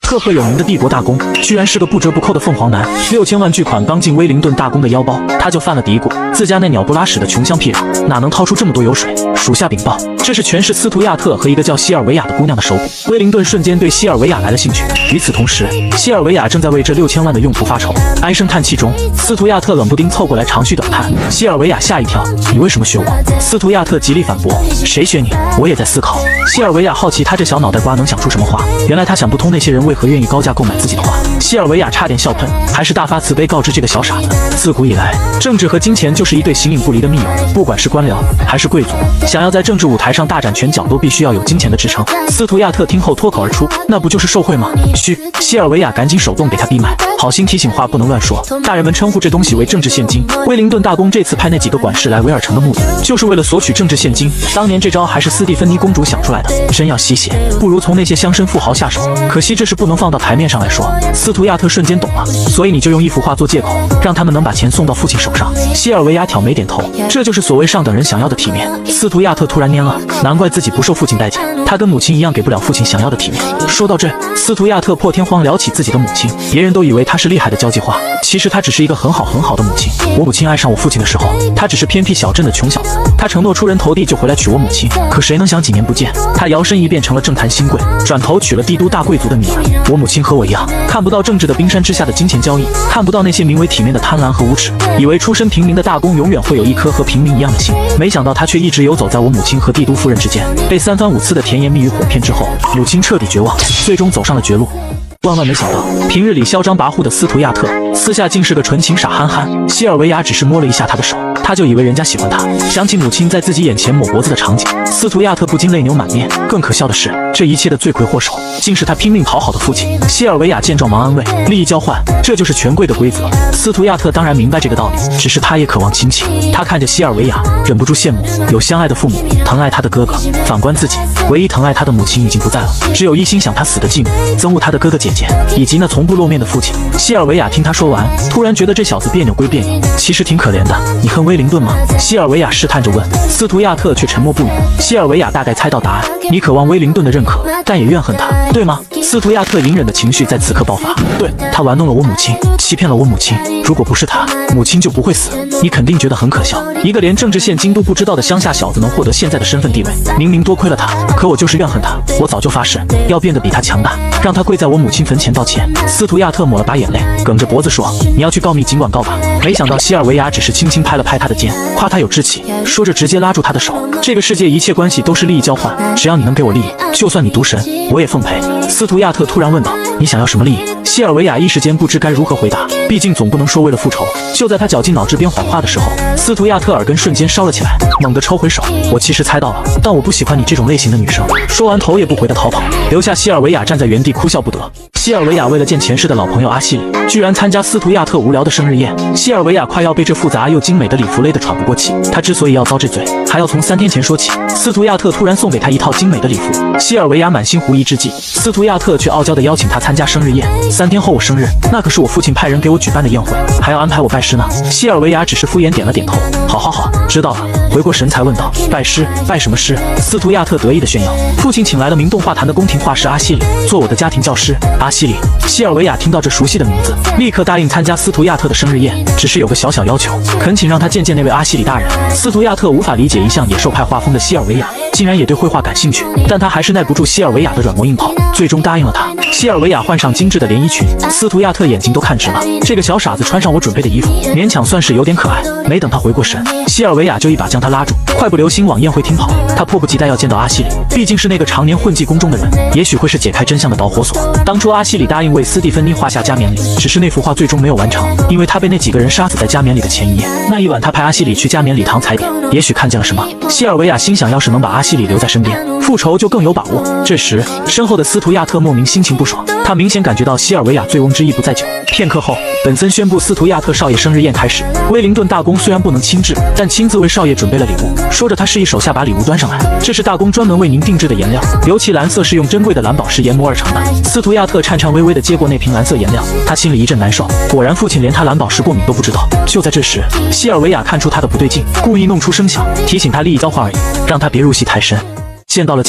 S1: 赫赫有名的帝国大公，居然是个不折不扣的凤凰男。6000万巨款刚进威灵顿大公的腰包，他就犯了嘀咕，自家那鸟不拉屎的穷乡僻壤，哪能掏出这么多油水？属下禀报，这是全是斯图亚特和一个叫西尔维亚的姑娘的手笔。威灵顿瞬间对西尔维亚来了兴趣。与此同时，西尔维亚正在为这6000万的用途发愁，唉声叹气中，斯图亚特冷不丁凑过来长吁短叹。西尔维亚吓一跳，你为什么学我？斯图亚特极力反驳，谁学你？我也在思考。西尔维亚好奇他这小脑袋瓜能想出什么话，原来他想不通那些人为何愿意高价购买自己的画。西尔维亚差点笑喷，还是大发慈悲告知这个小傻子，自古以来，政治和金钱就是一对形影不离的密友，不管是官僚还是贵族，想要在政治舞台上大展拳脚，都必须要有金钱的支撑。斯图亚特听后脱口而出，那不就是受贿吗？嘘！西尔维亚赶紧手动给他闭麦，好心提醒话不能乱说，大人们称呼这东西为政治现金。威灵顿大公这次派那几个管事来维尔城的目的，就是为了索取政治现金。当年这招还是斯蒂芬妮公主想出来的，真要吸血，不如从那些乡绅富豪下手。可惜这事不能放到台面上来说。斯图亚特瞬间懂了，所以你就用一幅画做借口，让他们能把钱送到父亲手上。西尔维亚挑眉点头，这就是所谓上等人想要的体面。斯图亚特突然蔫了，难怪自己不受父亲待见，他跟母亲一样给不了父亲想要的体面。说到这，斯图亚特破天荒聊起自己的母亲，别人都以为他是厉害的交际花，其实他只是一个很好的母亲。我母亲爱上我父亲的时候，他只是偏僻小镇的穷小子，他承诺出人头地就回来娶我母亲，可谁能想几年不见，他摇身一变成了政坛新贵，转头娶了帝都大贵族的女儿。我母亲和我一样，看不到政治的冰山之下的金钱交易，看不到那些名为体面的贪婪和无耻，以为出身平民的大公永远会有一颗和平民一样的心，没想到他却一直游走在我母亲和帝都夫人之间。被3番5次的甜言蜜语哄骗之后，母亲彻底绝望，最终走上了绝路。万万没想到，平日里嚣张跋扈的斯图亚特，私下竟是个纯情傻憨憨。西尔维亚只是摸了一下他的手，他就以为人家喜欢他。想起母亲在自己眼前抹脖子的场景，斯图亚特不禁泪流满面。更可笑的是，这一切的罪魁祸首，竟是他拼命讨好的父亲。西尔维亚见状忙安慰，利益交换，这就是权贵的规则。斯图亚特当然明白这个道理，只是他也渴望亲情。他看着西尔维亚，忍不住羡慕，有相爱的父母，疼爱他的哥哥。反观自己，唯一疼爱他的母亲已经不在了，只有一心想他死的继母，憎恶他的哥哥姐姐，以及那从不露面的父亲。西尔维亚听他说完，突然觉得这小子别扭归别扭，其实挺可怜的。你恨威灵顿吗？西尔维亚试探着问。斯图亚特却沉默不语。西尔维亚大概猜到答案，你渴望威灵顿的认可，但也怨恨他，对吗？斯图亚特隐忍的情绪在此刻爆发。对，他玩弄了我母亲，欺骗了我母亲，如果不是他，母亲就不会死。你肯定觉得很可笑，一个连政治现金都不知道的乡下小子能获得现在的身份地位，明明多亏了他，可我就是怨恨他。我早就发誓要变得比他强大，让他跪在我母亲坟前道歉。斯图亚特抹了把眼泪，梗着脖子说，你要去告密尽管告吧。没想到西尔维亚只是轻轻拍了拍他的肩，夸他有志气，说着直接拉住他的手。这个世界一切关系都是利益交换，只要你能给我利益，就算你毒神我也奉陪。斯图亚特突然问道，你想要什么利益？西尔维亚一时间不知该如何回答，毕竟总不能说为了复仇。就在他绞尽脑汁边谎话的时候，斯图亚特耳根瞬间烧了起来，猛地抽回手。我其实猜到了，但我不喜欢你这种类型的女生。说完头也不回的逃跑，留下西尔维亚站在原地哭笑不得。西尔维亚为了见前世的老朋友阿西里，居然参加斯图亚特无聊的生日宴。西尔维亚快要被这复杂又精美的礼服勒得喘不过气。他之所以要遭这罪，还要从3天前说起。斯图亚特突然送给他一套精美的礼服，西尔维亚满心狐疑之际，斯图亚特却傲娇地邀请他参加生日宴。3天后我生日，那可是我父亲派人给我举办的宴会，还要安排我拜师呢。西尔维亚只是敷衍点了点头，好，知道了。回过神才问道，拜师？拜什么师？斯图亚特得意地炫耀，父亲请来了名动画坛的宫廷画师阿西里，做我的家庭教师。阿西里。西尔维亚听到这熟悉的名字，立刻答应参加斯图亚特的生日宴，只是有个小要求，恳请让他见那位阿西里大人。斯图亚特无法理解一向野兽派画风的西尔维亚竟然也对绘画感兴趣，但他还是耐不住西尔维亚的软磨硬泡，最终答应了他。西尔维亚换上精致的连衣裙，斯图亚特眼睛都看直了。这个小傻子穿上我准备的衣服，勉强算是有点可爱。没等他回过神，西尔维亚就一把将他拉住，快不留心往宴会厅跑。他迫不及待要见到阿西里，毕竟是那个常年混迹宫中的人，也许会是解开真相的导火索。当初阿西里答应为斯蒂芬妮画下加冕礼，只是那幅画最终没有完成，因为他被那几个人杀死在加冕礼的前一夜。那一晚他派阿西里去加冕礼堂踩点，也许看见了什么。西尔维亚心想，要是能把阿西里留在身边，复仇就更有把握。这时身后的斯图亚特莫名心情不爽，他明显感觉到西尔维亚醉翁之意不在酒。片刻后，本森宣布斯图亚特少爷生日宴开始。威灵顿大公虽然不能亲至，但亲自为少爷准备了礼物，说着他示意手下把礼物端上来。这是大公专门为您定制的颜料，尤其蓝色是用珍贵的蓝宝石研磨而成的。斯图亚特颤颤巍巍地接过那瓶蓝色颜料，他心里一阵难受，果然父亲连他蓝宝石过敏都不知道。就在这时，西尔维亚看出他的不对劲，故意弄出声响，提醒他利益交换而已，让他别入戏太深。见到了，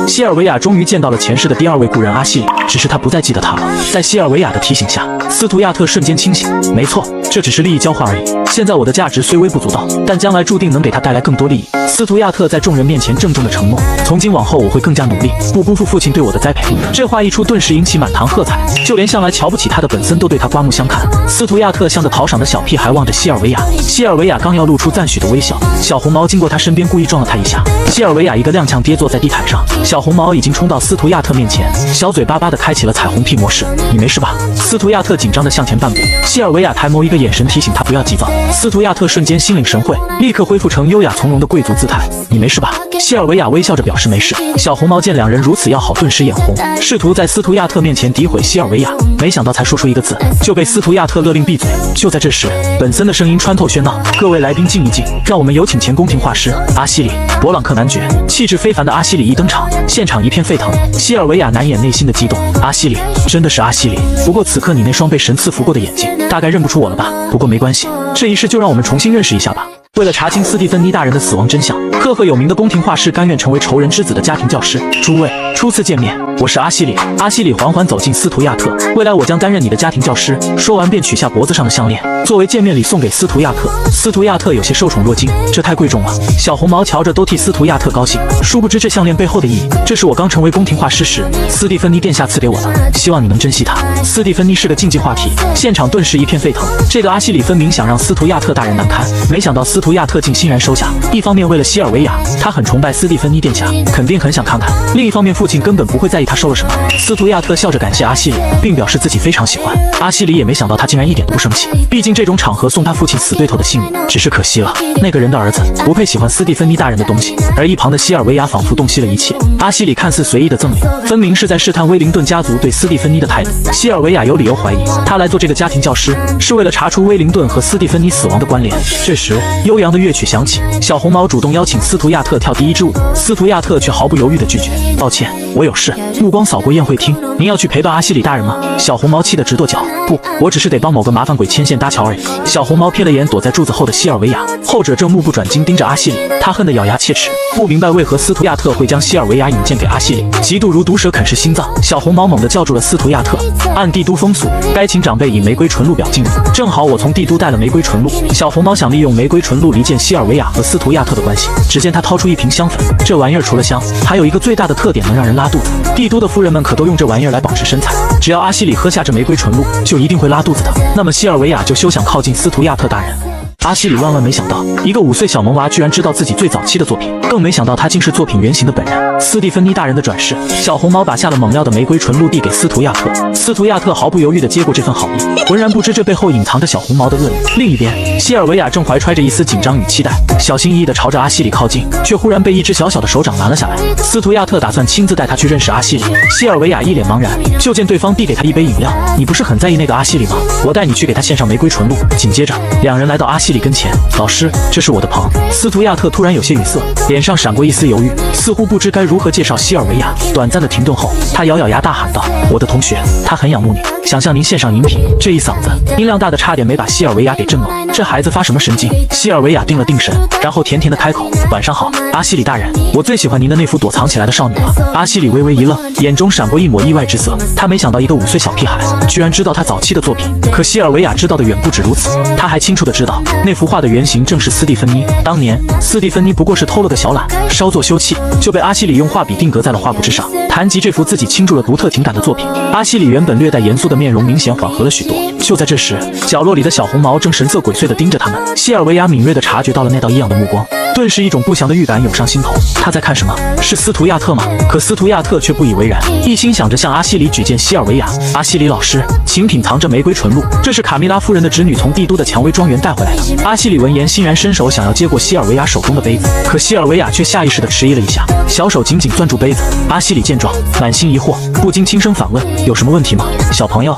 S1: 西尔维亚终于见到了前世的第2位故人阿西里，只是他不再记得他了。在西尔维亚的提醒下，斯图亚特瞬间清醒，没错，这只是利益交换而已。现在我的价值虽微不足道，但将来注定能给他带来更多利益。斯图亚特在众人面前郑重的承诺，从今往后我会更加努力，不辜负父亲对我的栽培。这话一出，顿时引起满堂喝彩，就连向来瞧不起他的本森都对他刮目相看。斯图亚特像个讨赏的小屁孩望着西尔维亚，西尔维亚刚要露出赞许的微笑，小红毛经过他身边故意撞了他一下，西尔维亚一个踉跄跌坐在地毯上，小红毛已经冲到斯图亚特面前，小嘴巴巴地开启了彩虹屁模式。你没事吧？斯图亚特紧张地向前半步，西尔维亚抬眸一个眼神提醒他不要急躁。斯图亚特瞬间心领神会，立刻恢复成优雅从容的贵族姿态。你没事吧？西尔维亚微笑着表示没事。小红毛见两人如此要好，顿时眼红，试图在斯图亚特面前诋毁西尔维亚，没想到才说出一个字，就被斯图亚特勒令闭嘴。就在这时，本森的声音穿透喧闹，各位来宾静一静，让我们有请前宫廷画师阿西里。勃朗克男爵，气质非凡的阿西里一登场，现场一片沸腾。西尔维亚难掩内心的激动，阿西里，真的是阿西里。不过此刻你那双被神赐福过的眼睛，大概认不出我了吧？不过没关系，这一世就让我们重新认识一下吧。为了查清斯蒂芬妮大人的死亡真相，赫赫有名的宫廷画师甘愿成为仇人之子的家庭教师。诸位，初次见面，我是阿西里。阿西里缓缓走进斯图亚特，未来我将担任你的家庭教师。说完便取下脖子上的项链，作为见面礼送给斯图亚特。斯图亚特有些受宠若惊，这太贵重了。小红毛瞧着都替斯图亚特高兴，殊不知这项链背后的意义，这是我刚成为宫廷画师时斯蒂芬妮殿下赐给我的，希望你能珍惜它。斯蒂芬妮是个竞技话题，现场顿时一片沸腾。这个阿西里分明想让斯图亚特大人难堪，没想到斯图亚特竟欣然收下。一方面为了西尔维亚，他很崇拜斯蒂芬妮殿下，肯定很想看看；另一方面父亲根本不会在意他收了什么。斯图亚特笑着感谢阿西里，并表示自己非常喜欢。阿西里也没想到他竟然一点都不生气，毕竟这种场合送他父亲死对头的信物，只是可惜了，那个人的儿子不配喜欢斯蒂芬妮大人的东西。而一旁的西尔维亚仿佛洞悉了一切，阿西里看似随意的赠礼，分明是在试探威灵顿家族对斯蒂芬妮的态度。西尔维亚有理由怀疑，他来做这个家庭教师是为了查出威灵顿和斯蒂芬妮死亡的关联。这时悠扬的乐曲响起，小红毛主动邀请斯图亚特跳第一支舞，斯图亚特却毫不犹豫地拒绝，抱歉，我有事。目光扫过宴会厅，您要去陪伴阿西里大人吗？小红毛气得直跺脚，不，我只是得帮某个麻烦鬼牵线搭桥而已。小红毛瞥了眼躲在柱子后的西尔维亚，后者正目不转睛盯着阿西里，他恨得咬牙切齿，不明白为何斯图亚特会将西尔维亚引荐给阿西里，嫉妒如毒蛇啃噬心脏。小红毛猛地叫住了斯图亚特，按帝都风俗，该请长辈以玫瑰纯露表敬礼，正好我从帝都带了玫瑰纯露。小红毛想利用玫瑰纯露离间西尔维亚和斯图亚特的关系，只见他掏出一瓶香粉，这玩意儿除了香，还有一个最大的特点，能让人拉肚子。帝都的夫人们可都用这玩意儿来保持身材，只要阿西里喝下这玫瑰纯露，就一定会拉肚子的。那么西尔维亚就休想靠近斯图亚特大人。阿西里万万没想到，一个5岁小萌娃居然知道自己最早期的作品，更没想到他竟是作品原型的本人。斯蒂芬妮大人的转世，小红毛把下了猛料的玫瑰纯露递给斯图亚特，斯图亚特毫不犹豫地接过这份好意，浑然不知这背后隐藏着小红毛的恶意。另一边，西尔维亚正怀揣着一丝紧张与期待，小心翼翼地朝着阿西里靠近，却忽然被一只小小的手掌拦了下来。斯图亚特打算亲自带他去认识阿西里，西尔维亚一脸茫然，就见对方递给他一杯饮料，你不是很在意那个阿西里吗？我带你去给他献上玫瑰纯露。紧接着，两人来到阿西里跟前，老师，这是我的朋。斯图亚特突然有些语塞，脸上闪过一丝犹豫，似乎不知该如何介绍西尔维亚。短暂的停顿后，他咬咬牙大喊道：“我的同学，他很仰慕你，想向您献上饮品。”这一嗓子音量大的差点没把西尔维亚给震懵。这孩子发什么神经？西尔维亚定了定神，然后甜甜的开口：“晚上好，阿西里大人，我最喜欢您的那副躲藏起来的少女了。”阿西里微微一愣，眼中闪过一抹意外之色。他没想到一个5岁小屁孩居然知道他早期的作品，可西尔维亚知道的远不止如此。他还清楚的知道，那幅画的原型正是斯蒂芬妮。当年斯蒂芬妮不过是偷了个小懒，稍作休憩，就被阿西里用画笔定格在了画布之上。谈及这幅自己倾注了独特情感的作品，阿西里原本略带严肃的面容明显缓和了许多。就在这时，角落里的小红毛正神色鬼祟地盯着他们。西尔维亚敏锐地察觉到了那道异样的目光，顿时一种不祥的预感涌上心头。他在看什么？是斯图亚特吗？可斯图亚特却不以为然，一心想着向阿西里举荐西尔维亚。阿西里老师，请品尝这玫瑰纯露，这是卡米拉夫人的侄女从帝都的蔷薇庄园带回来的。阿西里闻言欣然伸手想要接过西尔维亚手中的杯子，可西尔维亚却下意识地迟疑了一下，小手紧紧攥住杯子。阿西里见状，满心疑惑，不禁轻声反问：有什么问题吗，小朋友？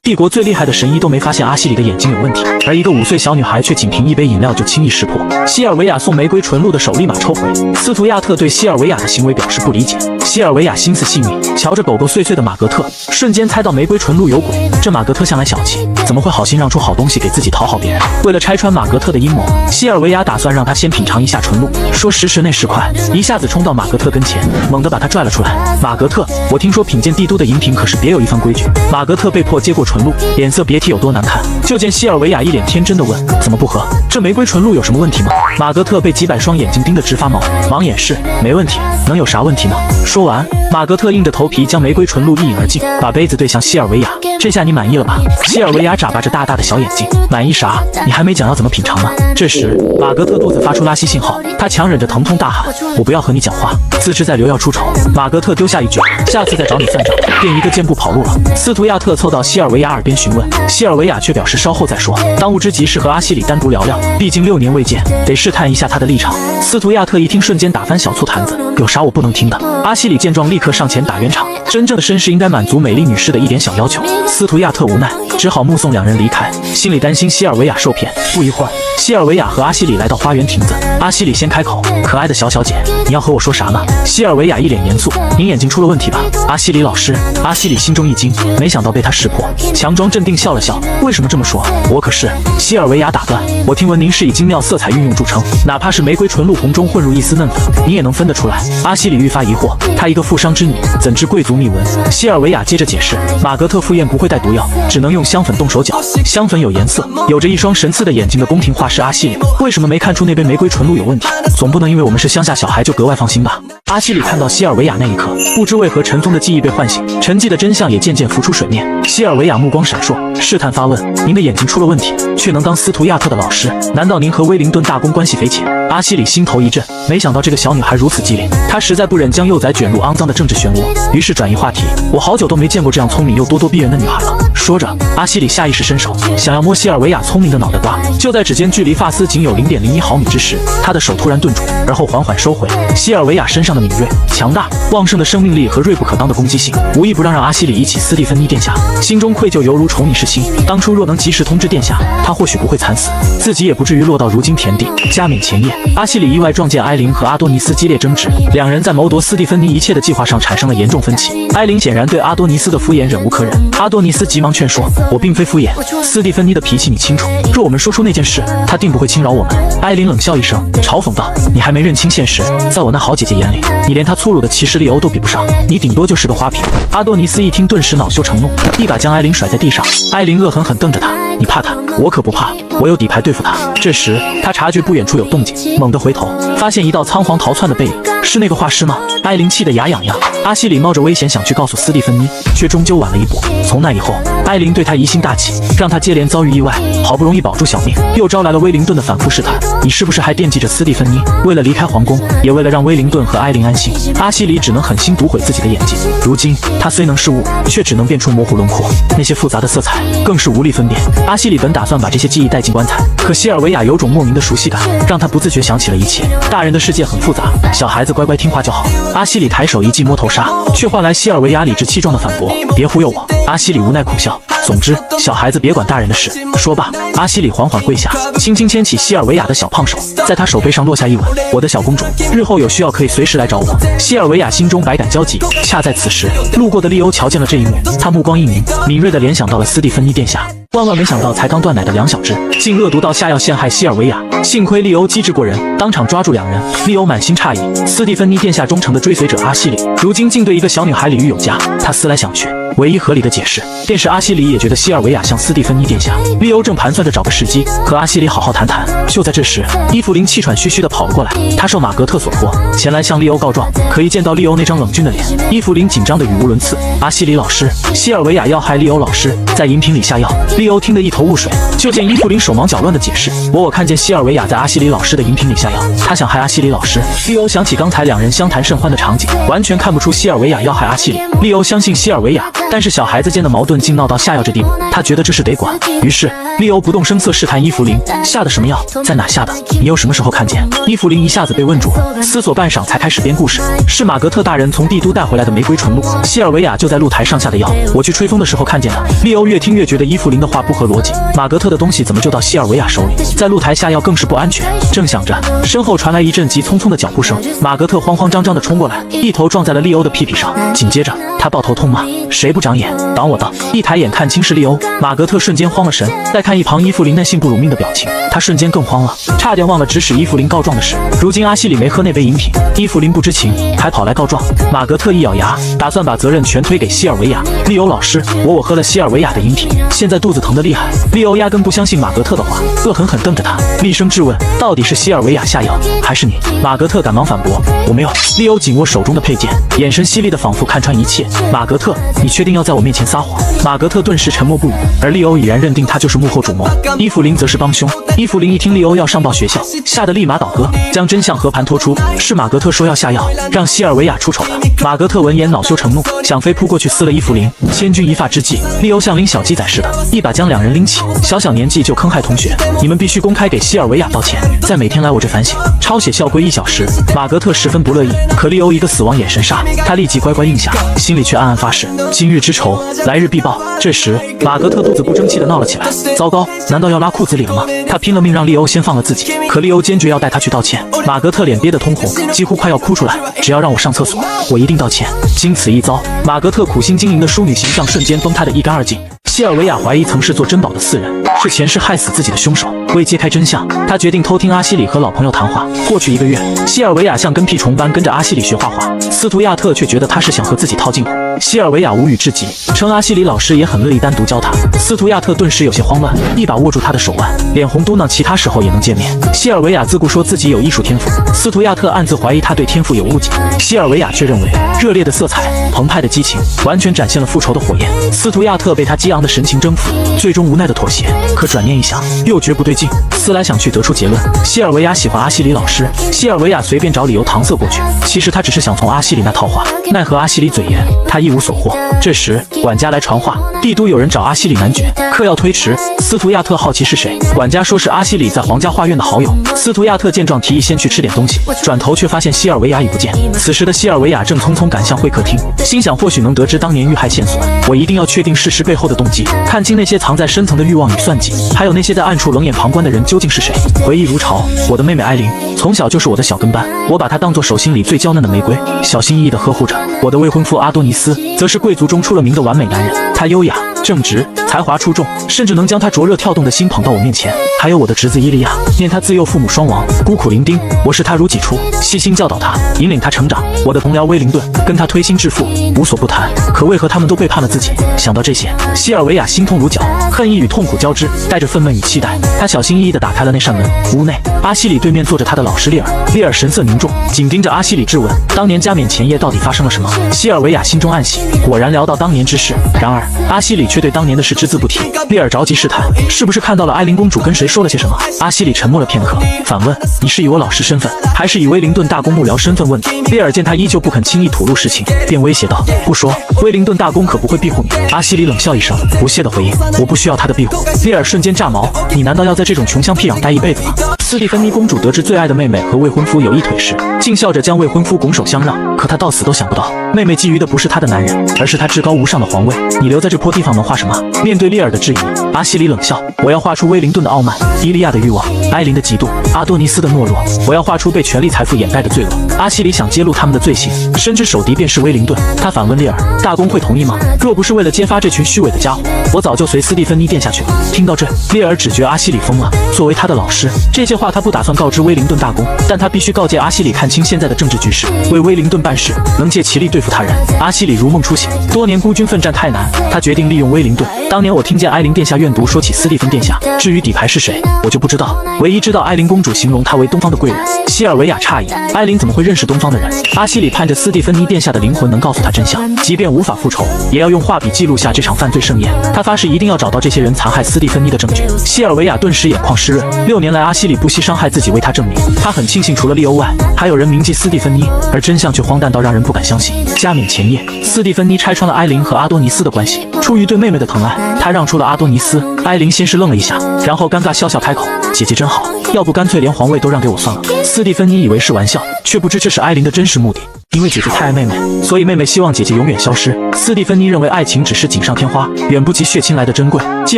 S1: 帝国最厉害的神医都没发现阿西里的眼睛有问题，而一个5岁小女孩却仅凭一杯饮料就轻易识破。西尔维亚送玫瑰纯露的手立马抽回。斯图亚特对西尔维亚的行为表示不理解。西尔维亚心思细腻，瞧着狗狗碎碎的马格特，瞬间猜到玫瑰纯露有鬼。这马格特向来小气，怎么会好心让出好东西给自己讨好别人？为了拆穿马格特的阴谋，西尔维亚打算让他先品尝一下纯露。说时迟那时快，一下子冲到马格特跟前，猛地把他拽了出来。马格特，我听说品鉴帝都的饮品可是别有一番规矩。马格特被迫接过纯露，脸色别提有多难看。就见西尔维亚一脸天真的问：怎么不喝？这玫瑰纯露有什么问题吗？马格特被几百双眼睛盯得直发毛，忙掩饰：没问题，能有啥问题呢？说完，马格特硬着头皮将玫瑰纯露一饮而尽，把杯子对向西尔维亚：这下你满意了吧？西尔维亚眨巴着大大的小眼睛：满意啥？你还没讲要怎么品尝呢。这时，马格特肚子发出拉稀信号，他强忍着疼痛大喊：我不要和你讲话，自知在留要出丑。马格特丢下一句：下次再找你算账，便一个箭步跑路了。斯图亚特凑到西尔维亚耳边询问，西尔维亚却表示稍后再说，当务之急是和阿西里单独聊聊，毕竟6年未见，得试探一下他的立场。斯图亚特一听，瞬间打翻小醋坛子，有啥我不能听的？阿西里见状，立刻上前打圆场。真正的绅士应该满足美丽女士的一点小要求。斯图亚特无奈，只好目送两人离开，心里担心西尔维亚受骗。不一会儿，西尔维亚和阿西里来到花园亭子，阿西里先开口：可爱的小小姐，你要和我说啥呢？西尔维亚一脸严肃：您眼睛出了问题吧？阿西里老师。阿西里心中一惊，没想到被他识破，强装镇定笑了笑：为什么这么说？我可是……西尔维亚打断：我听闻您是以精妙色彩运用著称，哪怕是玫瑰纯露红中混入一丝嫩粉，你也能分得出来。阿西里愈发疑惑，她一个富商之女，怎知贵族秘闻？西尔维亚接着解释：马格特赴宴不会带毒药，只能用香粉动手脚，香粉有颜色，有着一双神似的眼睛的宫廷画师阿西里，为什么没看出那杯玫瑰纯露有问题？总不能因为我们是乡下小孩就格外放心吧？阿西里看到西尔维亚那一刻，不知为何尘封的记忆被唤醒，沉寂的真相也渐渐浮出水面。西尔维亚目光闪烁，试探发问：您的眼睛出了问题，却能当斯图亚特的老师，难道您和威灵顿大公关系匪浅？阿西里心头一震，没想到这个小女孩如此机灵，她实在不忍将幼崽卷入肮脏的政治漩涡，于是转移话题：我好久都没见过这样聪明又咄咄逼人的女孩了。说着，阿西里下意识伸手想要摸西尔维亚聪明的脑袋瓜，就在指尖距离发丝仅有0.01毫米之时，他的手突然顿住，而后缓缓收回。西尔维亚身上的敏锐、强大、旺盛的生命力和锐不可当的攻击性，无一不让阿西里忆起斯蒂芬妮殿下，心中愧疚犹如宠溺噬心。当初若能及时通知殿下，他或许不会惨死，自己也不至于落到如今田地。加冕前夜，阿西里意外撞见埃琳和阿多尼斯激烈争执，两人在谋夺斯蒂芬妮一切的计划上产生了严重分歧。埃琳显然对阿多尼斯的敷衍忍无可忍，阿多尼斯急忙劝说：我并非敷衍，斯蒂芬妮的脾气你清楚，若我们说出那件事，她定不会轻饶我们。埃琳冷笑一声，嘲讽道：你还没认清现实，在我那好姐姐眼里，你连她粗鲁的骑士利欧都比不上，你顶多就是个花瓶。阿多尼斯一听，顿时恼羞成怒，一把将埃琳甩在地上。埃琳恶狠狠瞪着他：你怕他？我可不怕，我有底牌对付他。这时他察觉不远处有动静，猛地回头，发现一道仓皇逃窜的背影，是那个画师吗？埃琳气得牙痒痒。阿西里冒着危险想去告诉斯蒂芬妮，却终究晚了一步。从那以后，埃琳对他疑心大起，让他接连遭遇意外，好不容易保住小命，又招来了威灵顿的反复试探。你是不是还惦记着斯蒂芬妮？为了离开皇宫，也为了让威灵顿和艾琳安心，阿西里只能狠心赌毁自己的演技。如今他虽能视物，却只能辨出模糊轮廓，那些复杂的色彩更是无力分辨。阿西里本打算把这些记忆带进棺材，可西尔维亚有种莫名的熟悉感，让他不自觉想起了一切。大人的世界很复杂，小孩子乖乖听话就好。阿西里抬手一记摸头杀，却换来西尔维亚理直气壮的反驳：别忽悠我！阿西里无奈苦笑。总之，小孩子别管大人的事。说罢，阿西里缓缓跪下，轻轻牵起西尔维亚的小胖手，在他手背上落下一吻。我的小公主，日后有需要可以随时来找我。西尔维亚心中百感交集。恰在此时，路过的利欧瞧见了这一幕，他目光一凝，敏锐地联想到了斯蒂芬妮殿下。万万没想到，才刚断奶的两小只竟恶毒到下药陷害西尔维亚。幸亏利欧机智过人，当场抓住两人。利欧满心诧异，斯蒂芬妮殿下忠诚的追随者阿西里，如今竟对一个小女孩礼遇有加。他思来想去，唯一合理的解释便是阿西里也觉得西尔维亚像斯蒂芬妮殿下。利欧正盘算着找个时机和阿西里好好谈谈。就在这时，伊芙琳气喘吁吁地跑了过来，她受马格特所托，前来向利欧告状。可一见到利欧那张冷峻的脸，伊芙琳紧张得语无伦次。阿西里老师，西尔维亚要害利欧老师，在饮品里下药。利欧听得一头雾水，就见伊芙琳手忙脚乱地解释：我看见西尔维亚在阿西里老师的饮品里下药，他想害阿西里老师。利欧想起刚才两人相谈甚欢的场景，完全看不出西尔维亚要害阿西里。利欧相信西尔维亚，但是小孩子间的矛盾竟闹到下药这地步，他觉得这事得管。于是利欧不动声色试探伊芙琳：下的什么药？在哪下的？你又什么时候看见？伊芙琳一下子被问住，思索半晌才开始编故事：是马格特大人从帝都带回来的玫瑰纯露，西尔维亚就在露台上下的药，我去吹风的时候看见的。利欧越听越觉得伊芙琳的话不合逻辑，马格特的东西怎么就到西尔维亚手里？在露台下药更是不安全。正想着，身后传来一阵急匆匆的脚步声，马格特慌慌张张地冲过来，一头撞在了利欧的屁屁上，紧接着他抱头痛骂：谁不长眼，挡我的！一抬眼看清是利欧，马格特瞬间慌了神。再看一旁伊芙琳那幸不辱命的表情，他瞬间更慌了，差点忘了指使伊芙琳告状的事。如今阿西里没喝那杯饮品，伊芙琳不知情，还跑来告状。马格特一咬牙，打算把责任全推给西尔维亚。利欧老师，我喝了西尔维亚的饮品，现在肚子疼得厉害。利欧压根不相信马格特的话，恶狠狠瞪着他，厉声质问：到底是西尔维亚下药，还是你？马格特赶忙反驳：我没有。利欧紧握手中的佩剑，眼神犀利的仿佛看穿一切。马格特，你确定要在我面前撒谎？马格特顿时沉默不语，而利欧已然认定他就是幕后主谋。伊芙琳则是帮凶。伊芙琳一听利欧要上报学校，吓得立马倒戈，将真相和盘托出，是马格特说要下药，让西尔维亚出丑的。马格特闻言恼羞成怒，想飞扑过去撕了伊芙琳。千钧一发之际，利欧像拎小鸡仔似的，一把将两人拎起。小小年纪就坑害同学，你们必须公开给西尔维亚道歉，再每天来我这反省，抄写校规1小时。马格特十分不乐意，可利欧一个死亡眼神杀，他立即乖乖应下，心里却暗暗发誓：今日之仇，来日必报。这时，马格特肚子不争气地闹了起来。糟糕，难道要拉裤子里了吗？他拼了命让利欧先放了自己，可利欧坚决要带他去道歉。马格特脸憋得通红，几乎快要哭出来。只要让我上厕所，我一定道歉。经此一遭，马格特苦心经营的淑女形象瞬间崩塌得一干二净。西尔维亚怀疑曾是做珍宝的4人，是前世害死自己的凶手。为揭开真相，他决定偷听阿西里和老朋友谈话。过去1个月，西尔维亚像跟屁虫般跟着阿西里学画画，斯图亚特却觉得他是想和自己套近乎。西尔维亚无语至极，称阿西里老师也很乐意单独教他。斯图亚特顿时有些慌乱，一把握住他的手腕，脸红嘟囔其他时候也能见面。西尔维亚自顾说自己有艺术天赋，斯图亚特暗自怀疑他对天赋有误解。西尔维亚却认为热烈的色彩、澎湃的激情完全展现了复仇的火焰。斯图亚特被他激昂的神情征服，最终无奈的妥协。可转念一想，又觉不对劲，思来想去得出结论：西尔维亚喜欢阿西里老师。西尔维亚随便找理由搪塞过去，其实他只是想从阿西里那套话，奈何阿西里嘴严，他一无所获。这时管家来传话，帝都有人找阿西里男爵，课要推迟。斯图亚特好奇是谁，管家说是阿西里在皇家画院的好友。斯图亚特见状提议先去吃点东西，转头却发现西尔维亚已不见。此时的西尔维亚正匆匆赶向会客厅，心想或许能得知当年遇害线索，我一定要确定事实背后的动机，看清那些藏在深层的欲望与算计，还有那些在暗处冷眼旁观的人究竟是谁。回忆如潮，我的妹妹艾琳从小就是我的小跟班，我把她当作手心里最娇嫩的玫瑰，小心翼翼地呵护着。我的未婚夫阿多尼斯则是贵族中出了名的完美男人，他优雅正直，才华出众，甚至能将他灼热跳动的心捧到我面前。还有我的侄子伊利亚，念他自幼父母双亡，孤苦伶仃，我视他如己出，细心教导他，引领他成长。我的同僚威灵顿跟他推心置腹，无所不谈，可为何他们都背叛了自己？想到这些，西尔维亚心痛如绞，恨意与痛苦交织，带着愤懑与期待，他小心翼翼地打开了那扇门。屋内，阿西里对面坐着他的老师利尔，利尔神色凝重，紧盯着阿西里质问：当年加冕前夜到底发生了什么？西尔维亚心中暗喜，果然聊到当年之事。然而阿西里却对当年的事只只字不提。丽尔着急试探，是不是看到了艾琳公主跟谁说了些什么？阿西里沉默了片刻，反问：你是以我老师身份，还是以威灵顿大公幕僚身份问的？丽尔见他依旧不肯轻易吐露实情，便威胁道：不说，威灵顿大公可不会庇护你。阿西里冷笑一声，不屑地回应：我不需要他的庇护。丽尔瞬间炸毛，你难道要在这种穷乡僻壤待一辈子吗？斯蒂芬妮公主得知最爱的妹妹和未婚夫有一腿时，竟笑着将未婚夫拱手相让。可她到死都想不到，妹妹觊觎的不是她的男人，而是她至高无上的皇位。你留在这破地方能画什么？面对丽尔的质疑，阿西里冷笑：我要画出威灵顿的傲慢，伊利亚的欲望，艾琳的嫉妒，阿多尼斯的懦弱。我要画出被权力财富掩盖的罪恶。阿西里想揭露他们的罪行，深知手敌便是威灵顿。他反问丽尔：大公会同意吗？若不是为了揭发这群虚伪的家伙，我早就随斯蒂芬妮殿下去了。听到这，丽尔只觉阿西里疯了。作为他的老师，这些话他不打算告知威灵顿大公，但他必须告诫阿西里看清现在的政治局势，为威灵顿办事，能借其力对付他人。阿西里如梦初醒，多年孤军奋战太难，他决定利用威灵顿。当年我听见艾琳殿下愿读说起斯蒂芬殿下，至于底牌是谁，我就不知道。唯一知道艾琳公主形容他为东方的贵人。希尔维亚诧异，艾琳怎么会认识东方的人？阿西里盼着斯蒂芬妮殿下的灵魂能告诉他真相，即便无法复仇，也要用画笔记录下这场犯罪盛宴。他发誓一定要找到这些人残害斯蒂芬妮的证据。希尔维亚顿时眼眶湿润。6年来，阿西里不惜伤害自己为他证明。他很庆幸，除了利欧外，还有人铭记斯蒂芬妮，而真相却荒诞到让人不敢相信。加冕前夜，斯蒂芬妮拆穿了艾琳和阿多尼斯的关系。出于对妹妹的疼爱，她让出了阿多尼斯。艾琳先是愣了一下，然后尴尬笑笑开口：姐姐真好，要不干脆连皇位都让给我算了。斯蒂芬妮以为是玩笑，却不知这是艾琳的真实目的。因为姐姐太爱妹妹，所以妹妹希望姐姐永远消失。斯蒂芬妮认为爱情只是锦上添花，远不及血亲来的珍贵。既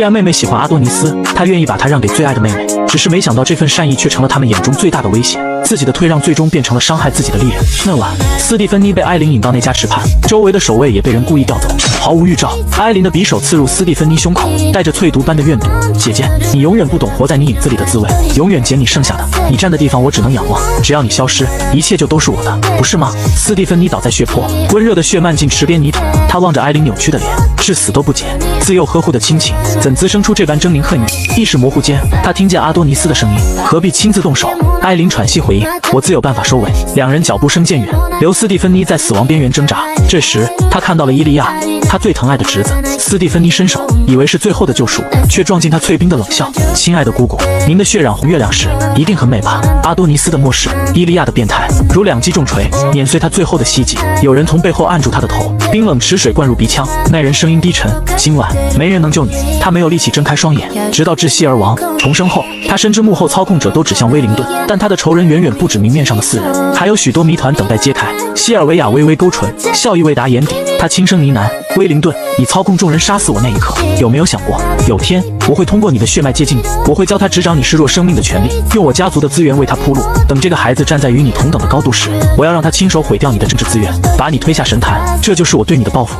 S1: 然妹妹喜欢阿多尼斯，她愿意把他让给最爱的妹妹。只是没想到这份善意却成了他们眼中最大的威胁，自己的退让最终变成了伤害自己的利刃。那晚，斯蒂芬妮被艾琳引到那家池畔，周围的守卫也被人故意调走。毫无预兆，艾琳的匕首刺入斯蒂芬妮胸口，带着淬毒般的怨毒。姐姐，你永远不懂活在你影子里的滋味，永远捡你剩下的。你站的地方我只能仰望，只要你消失，一切就都是我的，不是吗？斯蒂芬妮倒在血泊，温热的血漫进池边泥土。她望着艾琳扭曲的脸，至死都不解，自幼呵护的亲情怎滋生出这般狰狞恨意？意识模糊间，她听见阿多尼斯的声音，何必亲自动手？艾琳喘息回应：我自有办法收尾。两人脚步声渐远，留斯蒂芬妮在死亡边缘挣扎。这时，她看到了伊利亚，她最疼爱的侄子。斯蒂芬妮伸手，以为是最后的救赎，却撞进她脆冰的冷笑：亲爱的姑姑，您的血染红月亮时一定很美吧？阿多尼斯的漠视，伊利亚的变态，如2记重锤，碾碎他最后的希冀。有人从背后按住他的头，冰冷池水灌入鼻腔。那人声音低沉：今晚没人能救你。他没有力气睁开双眼，直到窒息而亡。重生后，他深知幕后操控者都指向威灵顿，但他的仇人远远不止明面上的4人，还有许多谜团等待揭开。希尔维亚微微勾唇，笑意未达眼底，他轻声呢喃：威灵顿，你操控众人杀死我那一刻，有没有想过，有天我会通过你的血脉接近你，我会教他执掌你视若生命的权利，用我家族的资源为他铺路。等这个孩子站在与你同等的高度时，我要让他亲手毁掉你的政治资源，把你推下神坛，这就是我对你的报复。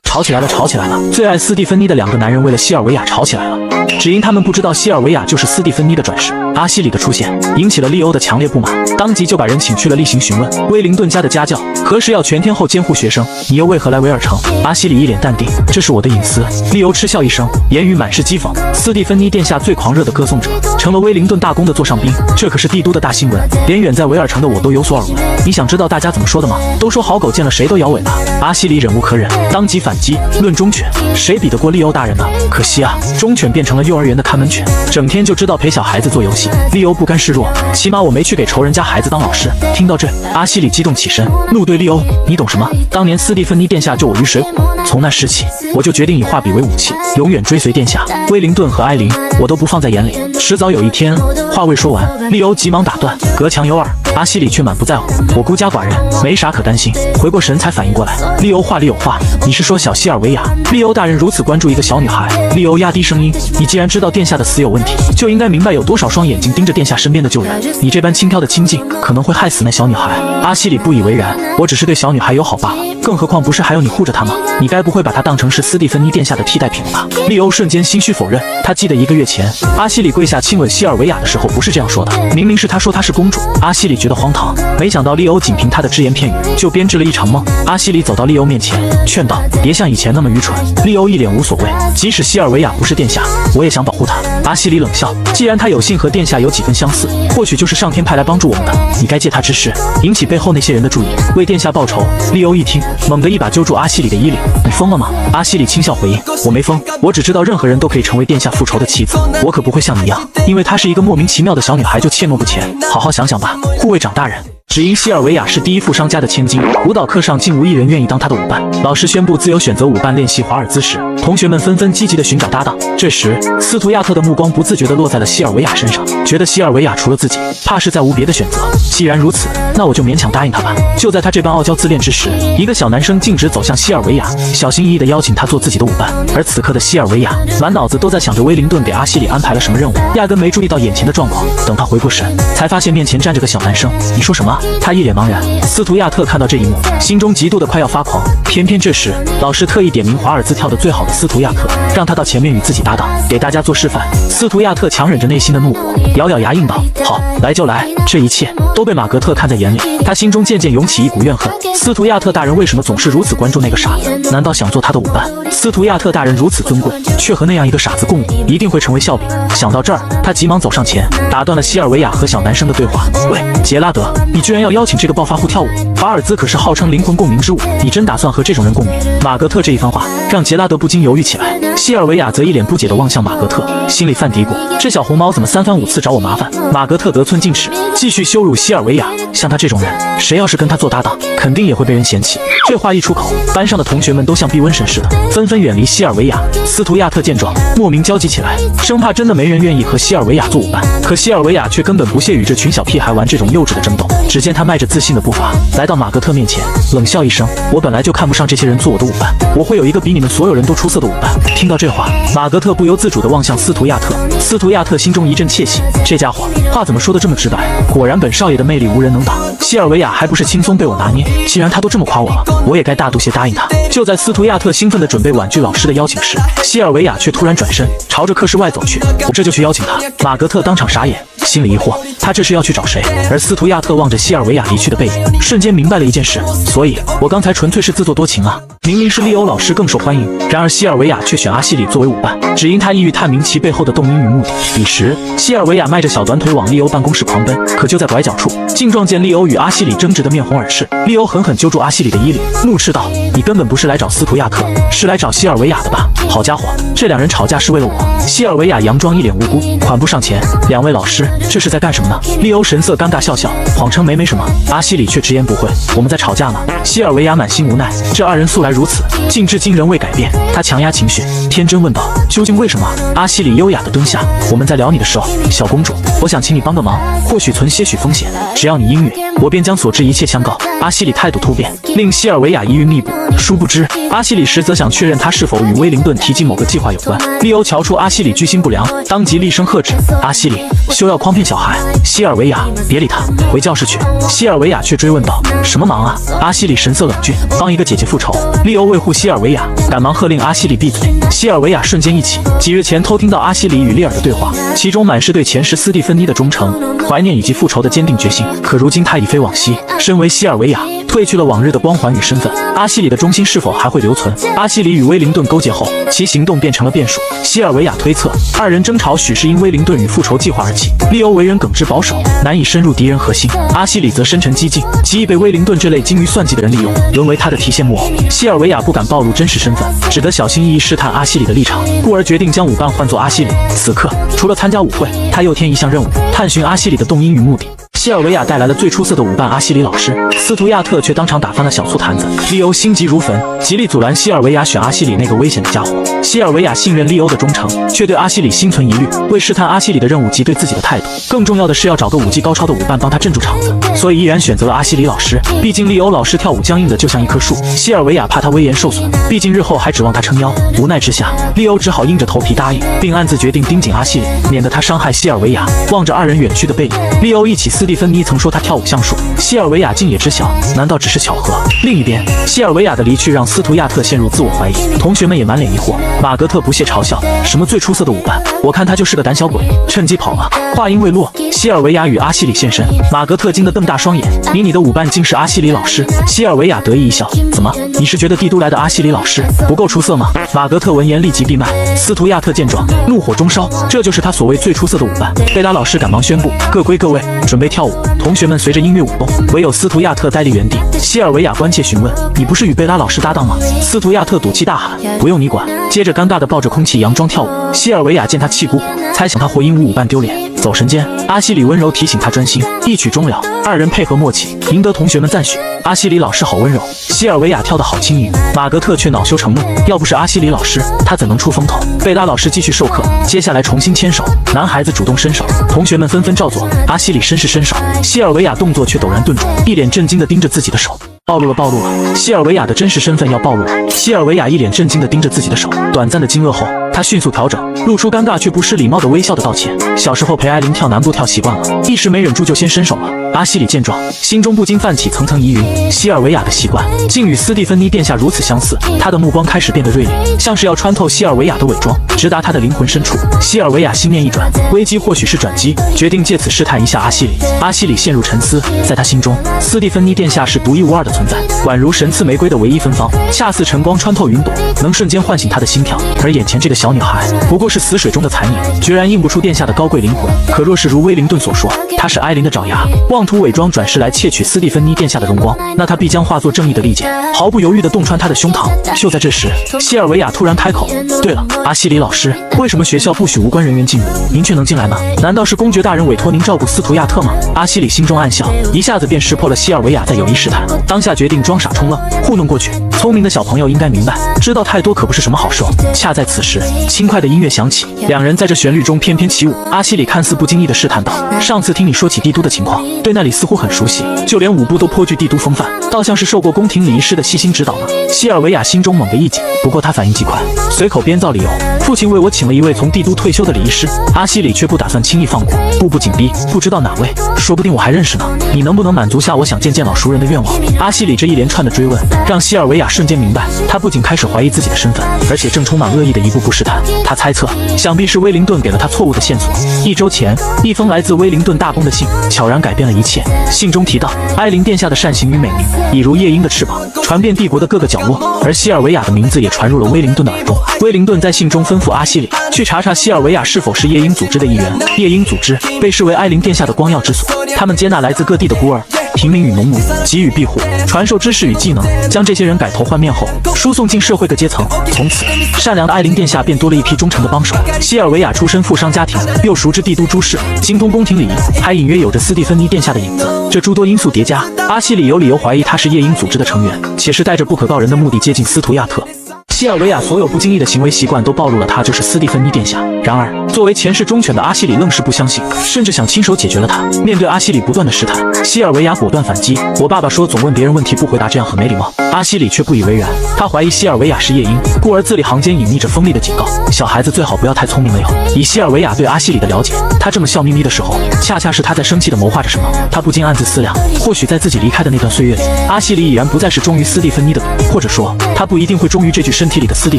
S1: 吵起来了，吵起来了！最爱斯蒂芬妮的2个男人为了希尔维亚吵起来了，只因他们不知道希尔维亚就是斯蒂芬妮的转世。阿西里的出现引起了利欧的强烈不满，当即就把人请去了例行询问。威灵顿家的家教何时要全天候监护学生？你又为何来维尔城？阿西里一脸淡定：这是我的隐私。利欧嗤笑一声，言语满是讥讽。斯蒂芬妮殿下最狂热的歌颂者，成了威灵顿大公的座上宾，这可是帝都的大新闻，连远在维尔城的我都有所耳闻。你想知道大家怎么说的吗？都说好狗见了谁都摇尾巴。阿西里忍无可忍，当即反击：论忠犬，谁比得过利欧大人呢？可惜啊，忠犬变成了幼儿园的看门犬，整天就知道陪小孩子做游戏。利欧不甘示弱，起码我没去给仇人家孩子当老师。听到这，阿西里激动起身，怒对利欧：你懂什么？当年斯蒂芬妮殿下救我于水火，从那时起，我就决定以画笔为武器，永远追随殿下。威灵顿和艾琳，我都不放在眼里。迟早有一天……话未说完，利欧急忙打断：隔墙有耳。阿西里却满不在乎：我孤家寡人，没啥可担心。回过神才反应过来，利欧话里有话，你是说小希尔维亚？利欧大人如此关注一个小女孩。利欧压低声音：你既然知道殿下的死有问题，就应该明白有多少双眼睛盯着殿下身边的救人。你这般轻佻的亲近，可能会害死那小女孩。阿西里不以为然：我只是对小女孩友好罢了，更何况不是还有你护着她吗？你该不会把她当成是斯蒂芬妮殿下的替代品了吧？利欧瞬间心虚否认，他记得1个月前阿西里跪下亲吻希尔维亚的时候不是这样说的，明明是他说她是公主。阿西里觉得荒唐，没想到利欧仅凭他的只言片语就编织了一场梦。阿西里走到利欧面前，劝道：别像以前那么愚蠢。利欧一脸无所谓，即使希尔维亚不是殿下，我也想保护她。阿西里冷笑，既然他有幸和殿下有几分相似，或许就是上天派来帮助我们的。你该借他之时，引起背后那些人的注意，为殿下报仇。利欧一听，猛地一把揪住阿西里的衣领，你疯了吗？阿西里轻笑回应，我没疯，我只知道任何人都可以成为殿下复仇的棋子，我可不会像你一样，因为她是一个莫名其妙的小女孩就怯懦不前。好好想想吧，护卫长大人。只因西尔维亚是第一富商家的千金，舞蹈课上竟无一人愿意当她的舞伴。老师宣布自由选择舞伴练习华尔兹时，同学们纷纷积极地寻找搭档。这时，斯图亚特的目光不自觉地落在了西尔维亚身上，觉得西尔维亚除了自己，怕是再无别的选择。既然如此，那我就勉强答应他吧。就在他这般傲娇自恋之时，一个小男生径直走向西尔维亚，小心翼翼地邀请他做自己的舞伴。而此刻的西尔维亚满脑子都在想着威灵顿给阿西里安排了什么任务，压根没注意到眼前的状况。等他回过神，才发现面前站着个小男生。你说什么？他一脸茫然。斯图亚特看到这一幕，心中极度的快要发狂。偏偏这时，老师特意点名华尔兹跳得最好的斯图亚特，让他到前面与自己搭档，给大家做示范。斯图亚特强忍着内心的怒火，咬咬牙应道：好，来就来。这一切都被马格特看在眼里，他心中渐渐涌起一股怨恨。斯图亚特大人为什么总是如此关注那个傻子？难道想做他的舞伴？斯图亚特大人如此尊贵，却和那样一个傻子共舞，一定会成为笑柄。想到这儿，他急忙走上前，打断了西尔维亚和小男生的对话。喂，杰拉德，你居然要邀请这个暴发户跳舞？华尔兹可是号称灵魂共鸣之舞，你真打算和这种人共鸣？马格特这一番话让杰拉德不禁犹豫起来，西尔维亚则一脸不解地望向马格特，心里犯嘀咕：这小红毛怎么三番五次找我麻烦？马格特得寸进尺，继续羞辱西尔维亚。像他这种人，谁要是跟他做搭档，肯定也会被人嫌弃。这话一出口，班上的同学们都像避瘟神似的，纷纷远离西尔维亚。斯图亚特见状，莫名焦急起来，生怕真的没人愿意和西尔维亚做舞伴。可西尔维亚却根本不屑与这群小屁孩玩这种幼稚的争斗。只见他迈着自信的步伐来到马格特面前，冷笑一声：我本来就看不上这些人做我的舞伴，我会有一个比你们所有人都出色的舞伴。听到这话，马格特不由自主地望向斯图亚特。斯图亚特心中一阵窃喜，这家伙话怎么说得这么直白？果然本少爷的魅力无人能挡。西尔维亚还不是轻松被我拿捏？既然他都这么夸我了，我也该大度些答应他。就在斯图亚特兴奋地准备婉拒老师的邀请时，西尔维亚却突然转身朝着课室外走去。我这就去邀请他。马格特当场傻眼，心里疑惑，他这是要去找谁？而斯图亚特望着西尔维亚离去的背影，瞬间明白了一件事，所以我刚才纯粹是自作多情啊！明明是利欧老师更受欢迎，然而西尔维亚却选阿西里作为舞伴，只因他意欲探明其背后的动因与目的。彼时，西尔维亚迈着小短腿往利欧办公室狂奔，可就在拐角处，竟撞见利欧与阿西里争执得面红耳赤。利欧狠狠揪住阿西里的衣领，怒斥道：你根本不是来找斯图亚特，是来找西尔维亚的吧？好家伙，这两人吵架是为了我！西尔维亚佯装一脸无辜，款步上前：两位老师，这是在干什么呢？利欧神色尴尬笑笑，谎称没什么。阿西里却直言不讳：我们在吵架呢。西尔维亚满心无奈，这二人素来如此，竟至今仍未改变。他强压情绪，天真问道：究竟为什么？阿西里优雅地蹲下：我们在聊你的事哦，小公主，我想请你帮个忙，或许存些许风险，只要你应允，我便将所知一切相告。阿西里态度突变，令西尔维亚疑云密布。殊不知，阿西里实则想确认他是否与威灵顿提及某个计划有关。利欧瞧出阿西里居心不良，当即厉声喝止：阿西里，休要诓骗小孩！西尔维亚，别理他，回教室去。西尔维亚却追问道：什么忙啊？阿西里神色冷峻：帮一个姐姐复仇。利欧为护西尔维亚，赶忙喝令阿西里闭嘴。西尔维亚瞬间一起，几日前偷听到阿西里与利尔的对话，其中满是对前世斯蒂芬妮的忠诚、怀念以及复仇的坚定决心。可如今他已非往昔，身为西尔维亚，褪去了往日的光环与身份，阿西里的忠心是否还会留存？阿西里与威灵顿勾结后，其行动变成了变数。西尔维亚推测，二人争吵许是因威灵顿与复仇计划而起。利欧为人耿直保守，难以深入敌人核心；阿西里则深沉激进，极易被威灵顿这类精于算计的人利用，沦为他的提线木偶。西尔维亚不敢暴露真实身份，只得小心翼翼试探阿西里的立场，故而决定将舞伴换作阿西里。此刻，除了参加舞会，他又添一项任务，探寻阿西里的动因与目的。西尔维亚带来了最出色的舞伴阿西里老师，斯图亚特却当场打翻了小醋坛子。利欧心急如焚，极力阻拦西尔维亚选阿西里那个危险的家伙。西尔维亚信任利欧的忠诚，却对阿西里心存疑虑。为试探阿西里的任务及对自己的态度，更重要的是要找个舞技高超的舞伴帮他镇住场子，所以毅然选择了阿西里老师。毕竟利欧老师跳舞僵硬的就像一棵树，西尔维亚怕他威严受损，毕竟日后还指望他撑腰。无奈之下，利欧只好硬着头皮答应，并暗自决定盯紧阿西里，免得他伤害西尔维亚。望着二人远去的背影，利欧忆起斯蒂芬妮曾说他跳舞像树，西尔维亚竟也知晓，难道只是巧合？另一边，西尔维亚的离去让斯图亚特陷入自我怀疑，同学们也满脸疑惑。马格特不屑嘲笑：什么最出色的舞伴？我看他就是个胆小鬼。趁机跑了。话音未落，西尔维亚与阿西里现身。马格特惊得瞪大双眼：“你的舞伴竟是阿西里老师？”西尔维亚得意一笑：“怎么，你是觉得帝都来的阿西里老师不够出色吗？”马格特闻言立即闭麦。斯图亚特见状，怒火中烧，这就是他所谓最出色的舞伴。贝拉老师赶忙宣布：“各归各位，准备跳舞。”同学们随着音乐舞动，唯有斯图亚特呆立原地。西尔维亚关切询问：“你不是与贝拉老师搭档吗？”斯图亚特赌气大喊：“不用你管！”接着尴尬地抱着空气佯装跳舞。西尔维亚见他气鼓鼓，猜想他回应舞伴丢脸。走神间，阿西里温柔提醒他专心，一曲终了，二人配合默契，赢得同学们赞许。阿西里老师好温柔，西尔维亚跳得好轻盈。马格特却恼羞成怒，要不是阿西里老师，他怎能出风头？贝拉老师继续授课，接下来重新牵手。男孩子主动伸手，同学们纷纷照做。阿西里绅士伸手，西尔维亚动作却陡然顿住，一脸震惊地盯着自己的手。暴露了！西尔维亚的真实身份要暴露了！西尔维亚一脸震惊地盯着自己的手，短暂的惊愕后，他迅速调整，露出尴尬却不失礼貌的微笑的道歉。小时候陪艾琳跳南步跳习惯了，一时没忍住就先伸手了。阿西里见状，心中不禁泛起层层疑云，西尔维亚的习惯竟与斯蒂芬妮殿下如此相似。他的目光开始变得锐利，像是要穿透西尔维亚的伪装，直达他的灵魂深处。西尔维亚心念一转，危机或许是转机，决定借此试探一下阿西里。阿西里陷入沉思，在他心中，斯蒂芬妮殿下是独一无二的存在，宛如神赐玫瑰的唯一芬芳，恰似晨光穿透云朵，能瞬间唤醒他的心跳。而眼前这个小女孩，不过是死水中的残影，决然映不出殿下的高贵灵魂。可若是如威灵顿所说，她是艾琳的爪牙，妄图伪装转世来窃取斯蒂芬妮殿下的荣光，那她必将化作正义的利剑，毫不犹豫地洞穿她的胸膛。就在这时，西尔维亚突然开口：“对了，阿西里老师，为什么学校不许无关人员进入，您却能进来呢？难道是公爵大人委托您照顾斯图亚特吗？”阿西里心中暗笑，一下子便识破了西尔维亚在有意试探，当下决定装傻充愣，糊弄过去。聪明的小朋友应该明白，知道太多可不是什么好事。恰在此时，轻快的音乐响起，两人在这旋律中翩翩起舞。阿西里看似不经意地试探道：“上次听你说起帝都的情况，对那里似乎很熟悉，就连舞步都颇具帝都风范，倒像是受过宫廷礼仪师的细心指导呢。”西尔维亚心中猛地一紧，不过他反应极快，随口编造理由：“父亲为我请了一位从帝都退休的礼仪师。”阿西里却不打算轻易放过，步步紧逼：“不知道哪位，说不定我还认识呢。你能不能满足下我想见老熟人的愿望？”阿西里这一连串的追问，让西尔维亚瞬间明白，他不仅开始怀疑自己的身份，而且正充满恶意的一步步试探。他猜测，想必是威灵顿给了他错误的线索。1周前，一封来自威灵顿大公的信，悄然改变了一切。信中提到，艾琳殿下的善行与美名，已如夜莺的翅膀，传遍帝国的各个角落，而西尔维亚的名字也传入了威灵顿的耳中。威灵顿在信中吩咐阿西里去查查西尔维亚是否是夜莺组织的一员。夜莺组织被视为艾琳殿下的光耀之所，他们接纳来自各地的孤儿、平民与农奴，给予庇护，传授知识与技能，将这些人改头换面后，输送进社会各阶层。从此，善良的艾琳殿下便多了一批忠诚的帮手。西尔维亚出身富商家庭，又熟知帝都诸事，精通宫廷礼仪，还隐约有着斯蒂芬妮殿下的影子。这诸多因素叠加，阿西里有理由怀疑他是夜莺组织的成员，且是带着不可告人的目的接近斯图亚特。西尔维亚所有不经意的行为习惯都暴露了他就是斯蒂芬妮殿下。然而，作为前世忠犬的阿西里愣是不相信，甚至想亲手解决了他。面对阿西里不断的试探，西尔维亚果断反击：“我爸爸说总问别人问题不回答，这样很没礼貌。”阿西里却不以为然，他怀疑西尔维亚是夜莺，故而字里行间隐匿着锋利的警告：“小孩子最好不要太聪明了哟。”以西尔维亚对阿西里的了解，他这么笑眯眯的时候，恰恰是他在生气地谋划着什么。他不禁暗自思量，或许在自己离开的那段岁月里，阿西里已然不再是忠于斯蒂芬妮的毒，或者说，他不一定会忠于这具身体里的斯蒂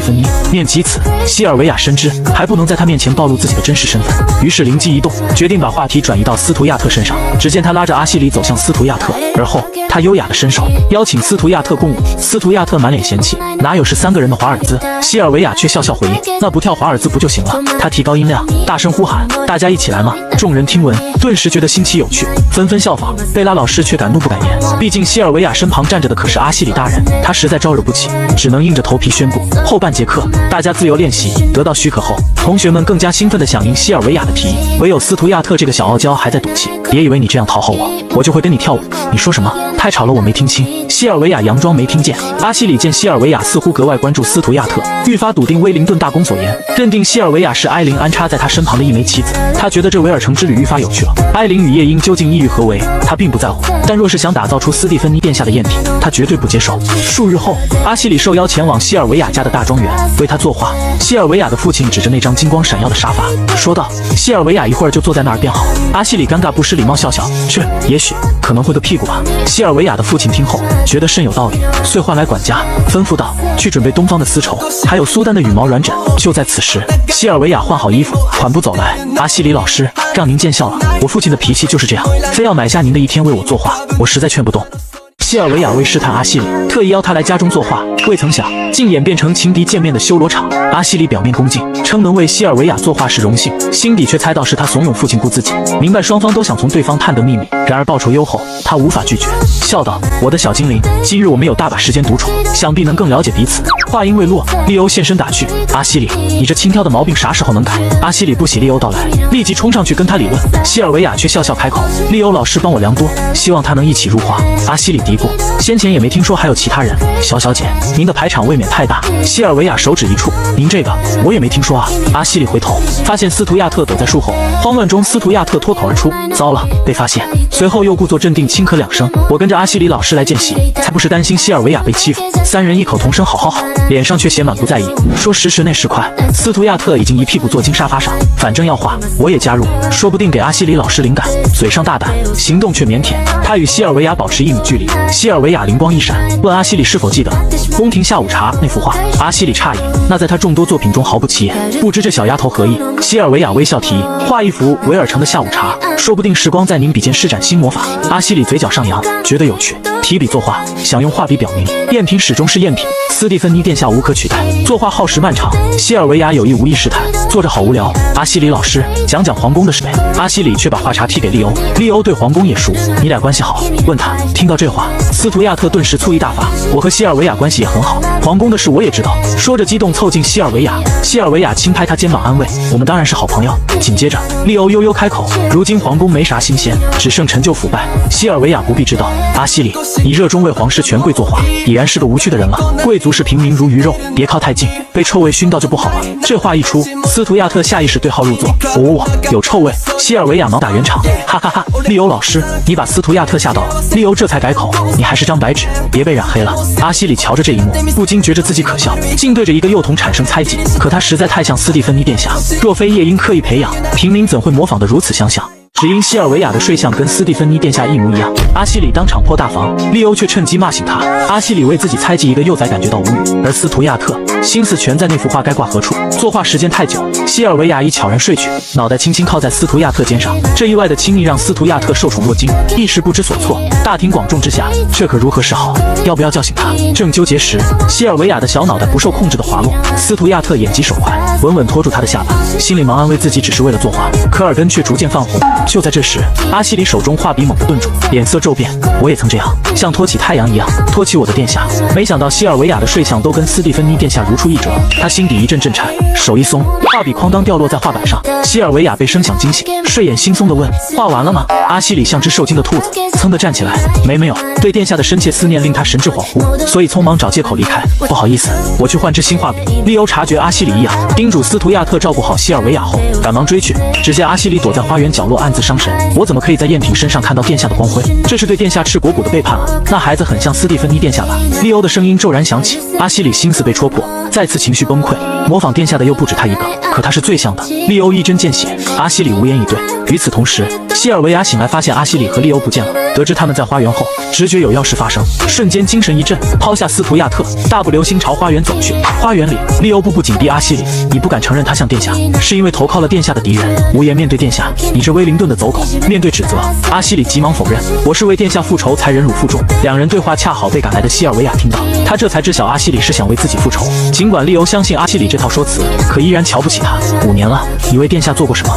S1: 芬妮。念及此，西尔维亚深知还不能在他面前暴露自己的真实身份，于是灵机一动，决定把话题转移到斯图亚特身上。只见他拉着阿西里走向斯图亚特，而后他优雅地伸手邀请斯图亚特共舞。斯图亚特满脸嫌弃：“哪有是3个人的华尔兹？”西尔维亚却笑笑回应：“那不跳华尔兹不就行了？”他提高音量，大声呼喊：“大家一起来嘛！”众人听闻，顿时觉得新奇有趣，纷纷效仿。贝拉老师却敢怒不敢言，毕竟西尔维亚身旁站着的可是阿西里大人，他实在招惹不起，只能硬着头皮宣布：后半节课大家自由练习。得到许可后，同学们更加兴奋地响应西尔维亚的提议。唯有斯图亚特这个小傲娇还在赌气：“别以为你这样讨好我就会跟你跳舞。你说什么？太吵了，我没听清。”西尔维亚佯装没听见。阿西里见西尔维亚似乎格外关注斯图亚特，愈发笃定威灵顿大公所言，认定西尔维亚是艾琳安插在他身旁的一枚棋子。他觉得这维尔城之旅愈发有趣了。艾琳与夜莺究竟意欲何为，他并不在乎，但若是想打造出斯蒂芬妮殿下的赝品，他绝对不接受。数日后，阿西里受邀前往西尔维亚家的大庄园为他作画。西尔维亚的父亲指着那张金光闪耀的沙发说道：“西尔维亚一会儿就坐在那儿便好。”阿西里尴尬不失礼貌笑笑，这也许可能会个屁股吧。西尔维亚的父亲听后觉得甚有道理，遂唤来管家，吩咐道：去准备东方的丝绸，还有苏丹的羽毛软枕。就在此时，西尔维亚换好衣服，缓步走来。阿西里老师，让您见笑了。我父亲的脾气就是这样，非要买下您的一天为我作画，我实在劝不动。西尔维亚为试探阿西里，特意邀他来家中作画，未曾想竟演变成情敌见面的修罗场。阿西里表面恭敬，称能为西尔维亚作画是荣幸，心底却猜到是他怂恿父亲顾自己，明白双方都想从对方探得秘密。然而报酬优厚，他无法拒绝，笑道：我的小精灵，今日我们有大把时间独处，想必能更了解彼此。话音未落，利欧现身打趣：阿西里，你这轻佻的毛病啥时候能改？阿西里不喜利欧到来，立即冲上去跟他理论。西尔维亚却笑笑开口：利欧老师帮我良多，希望他能一起入画。阿西里嘀咕：先前也没听说还有其他人。小小姐，您的排场未免太大。西尔维亚手指一触：您这个我也没听说啊。阿西里回头发现斯图亚特躲在树后，慌乱中斯图亚特脱口而出：糟了，被发现。随后又故作镇定轻咳2声：我跟着阿西里老师来见习，才不是担心西尔维亚被欺负。三人异口同声：好好好，脸上却写满不在意。说时迟那时快，斯图亚特已经一屁股坐进沙发上，反正要画我也加入，说不定给阿西里老师灵感。嘴上大胆，行动却腼腆。他与西尔维亚保持1米距离。西尔维亚灵光一闪，问阿西里是否记得宫廷下午茶那幅画。阿西里诧异，那在他众多作品中毫不起眼，不知这小丫头何意。西尔维亚微笑提议，画一幅维尔城的下午茶，说不定时光在您笔尖施展新魔法。阿西里嘴角上扬，觉得有趣，提笔作画，想用画笔表明赝品始终是赝品，斯蒂芬妮殿下无可取代。作画耗时漫长，西尔维亚有意无意试探，坐着好无聊。阿西里老师，讲讲皇宫的事呗。阿西里却把画茬踢给利欧，利欧对皇宫也熟，你俩关系好？问他。听到这话，斯图亚特顿时醋意大发，我和西尔维亚关系也很好，皇宫的事我也知道。说着激动凑近西尔维亚，西尔维亚轻拍他肩膀安慰，我们当然是好朋友。紧接着利欧悠悠开口，如今皇宫没啥新鲜，只剩陈旧腐败。西尔维亚不必知道。阿西里，你热衷为皇室权贵作画，已然是个无趣的人了。贵族是平民如鱼肉，别靠太近，被臭味熏到就不好了。这话一出，斯图亚特下意识对号入座。哦，有臭味。西尔维亚毛打圆场，哈哈哈！利欧老师，你把斯图亚特吓到了。利欧这才改口，你还是张白纸，别被染黑了。阿西里瞧着这一幕，不禁觉着自己可笑，竟对着一个幼童产生猜忌。可他实在太像斯蒂芬妮殿下，若非夜莺刻意培养，平民怎会模仿得如此相像？只因西尔维亚的睡相跟斯蒂芬妮殿下一模一样。阿西里当场破大防，利欧却趁机骂醒他。阿西里为自己猜忌一个幼崽感觉到无语，而斯图亚特心思全在那幅画该挂何处。作画时间太久，西尔维亚已悄然睡去，脑袋轻轻靠在斯图亚特肩上。这意外的亲昵让斯图亚特受宠若惊，一时不知所措。大庭广众之下，这可如何是好？要不要叫醒他？正纠结时，西尔维亚的小脑袋不受控制的滑落，斯图亚特眼疾手快，稳稳拖住他的下巴，心里忙安慰自己只是为了作画，可耳根却逐渐泛红。就在这时，阿西里手中画笔猛地顿住，脸色骤变。我也曾这样，像托起太阳一样托起我的殿下。没想到西尔维亚的睡相都跟斯蒂芬妮殿下如出一辙，他心底一阵震颤，手一松，画笔哐当掉落在画板上。西尔维亚被声响惊醒，睡眼惺忪地问：画完了吗？阿西里像只受惊的兔子，噌地站起来，没有。对殿下的深切思念令他神志恍惚，所以匆忙找借口离开。不好意思，我去换支新画笔。利欧察觉阿西里异样，叮嘱斯图亚特照顾好西尔维亚后，赶忙追去。只见阿西里躲在花园角落暗自伤神，我怎么可以在赝品身上看到殿下的光辉？这是对殿下赤果果的背叛啊！那孩子很像斯蒂芬妮殿下吧？利欧的声音骤然响起，阿西里心思被戳破，再次情绪崩溃。模仿殿下的又不止他一个，可他是最像的。利欧一针见血，阿西里无言以对。与此同时，西尔维亚醒来发现阿西里和利欧不见了，得知他们在花园后，直觉有要事发生，瞬间精神一振，抛下斯图亚特，大步流星朝花园走去。花园里，利欧步步紧逼阿西里，你不敢承认他像殿下，是因为投靠了殿下的敌人，无颜面对殿下，你这威灵顿的走狗。面对指责，阿西里急忙否认，我是为殿下复仇才忍辱负重。两人对话恰好被赶来的西尔维亚听到，他这才知晓阿西里是想为自己复仇。尽管利欧相信阿西里这套说辞，可依然瞧不起他。5年了，你为殿下做过什么？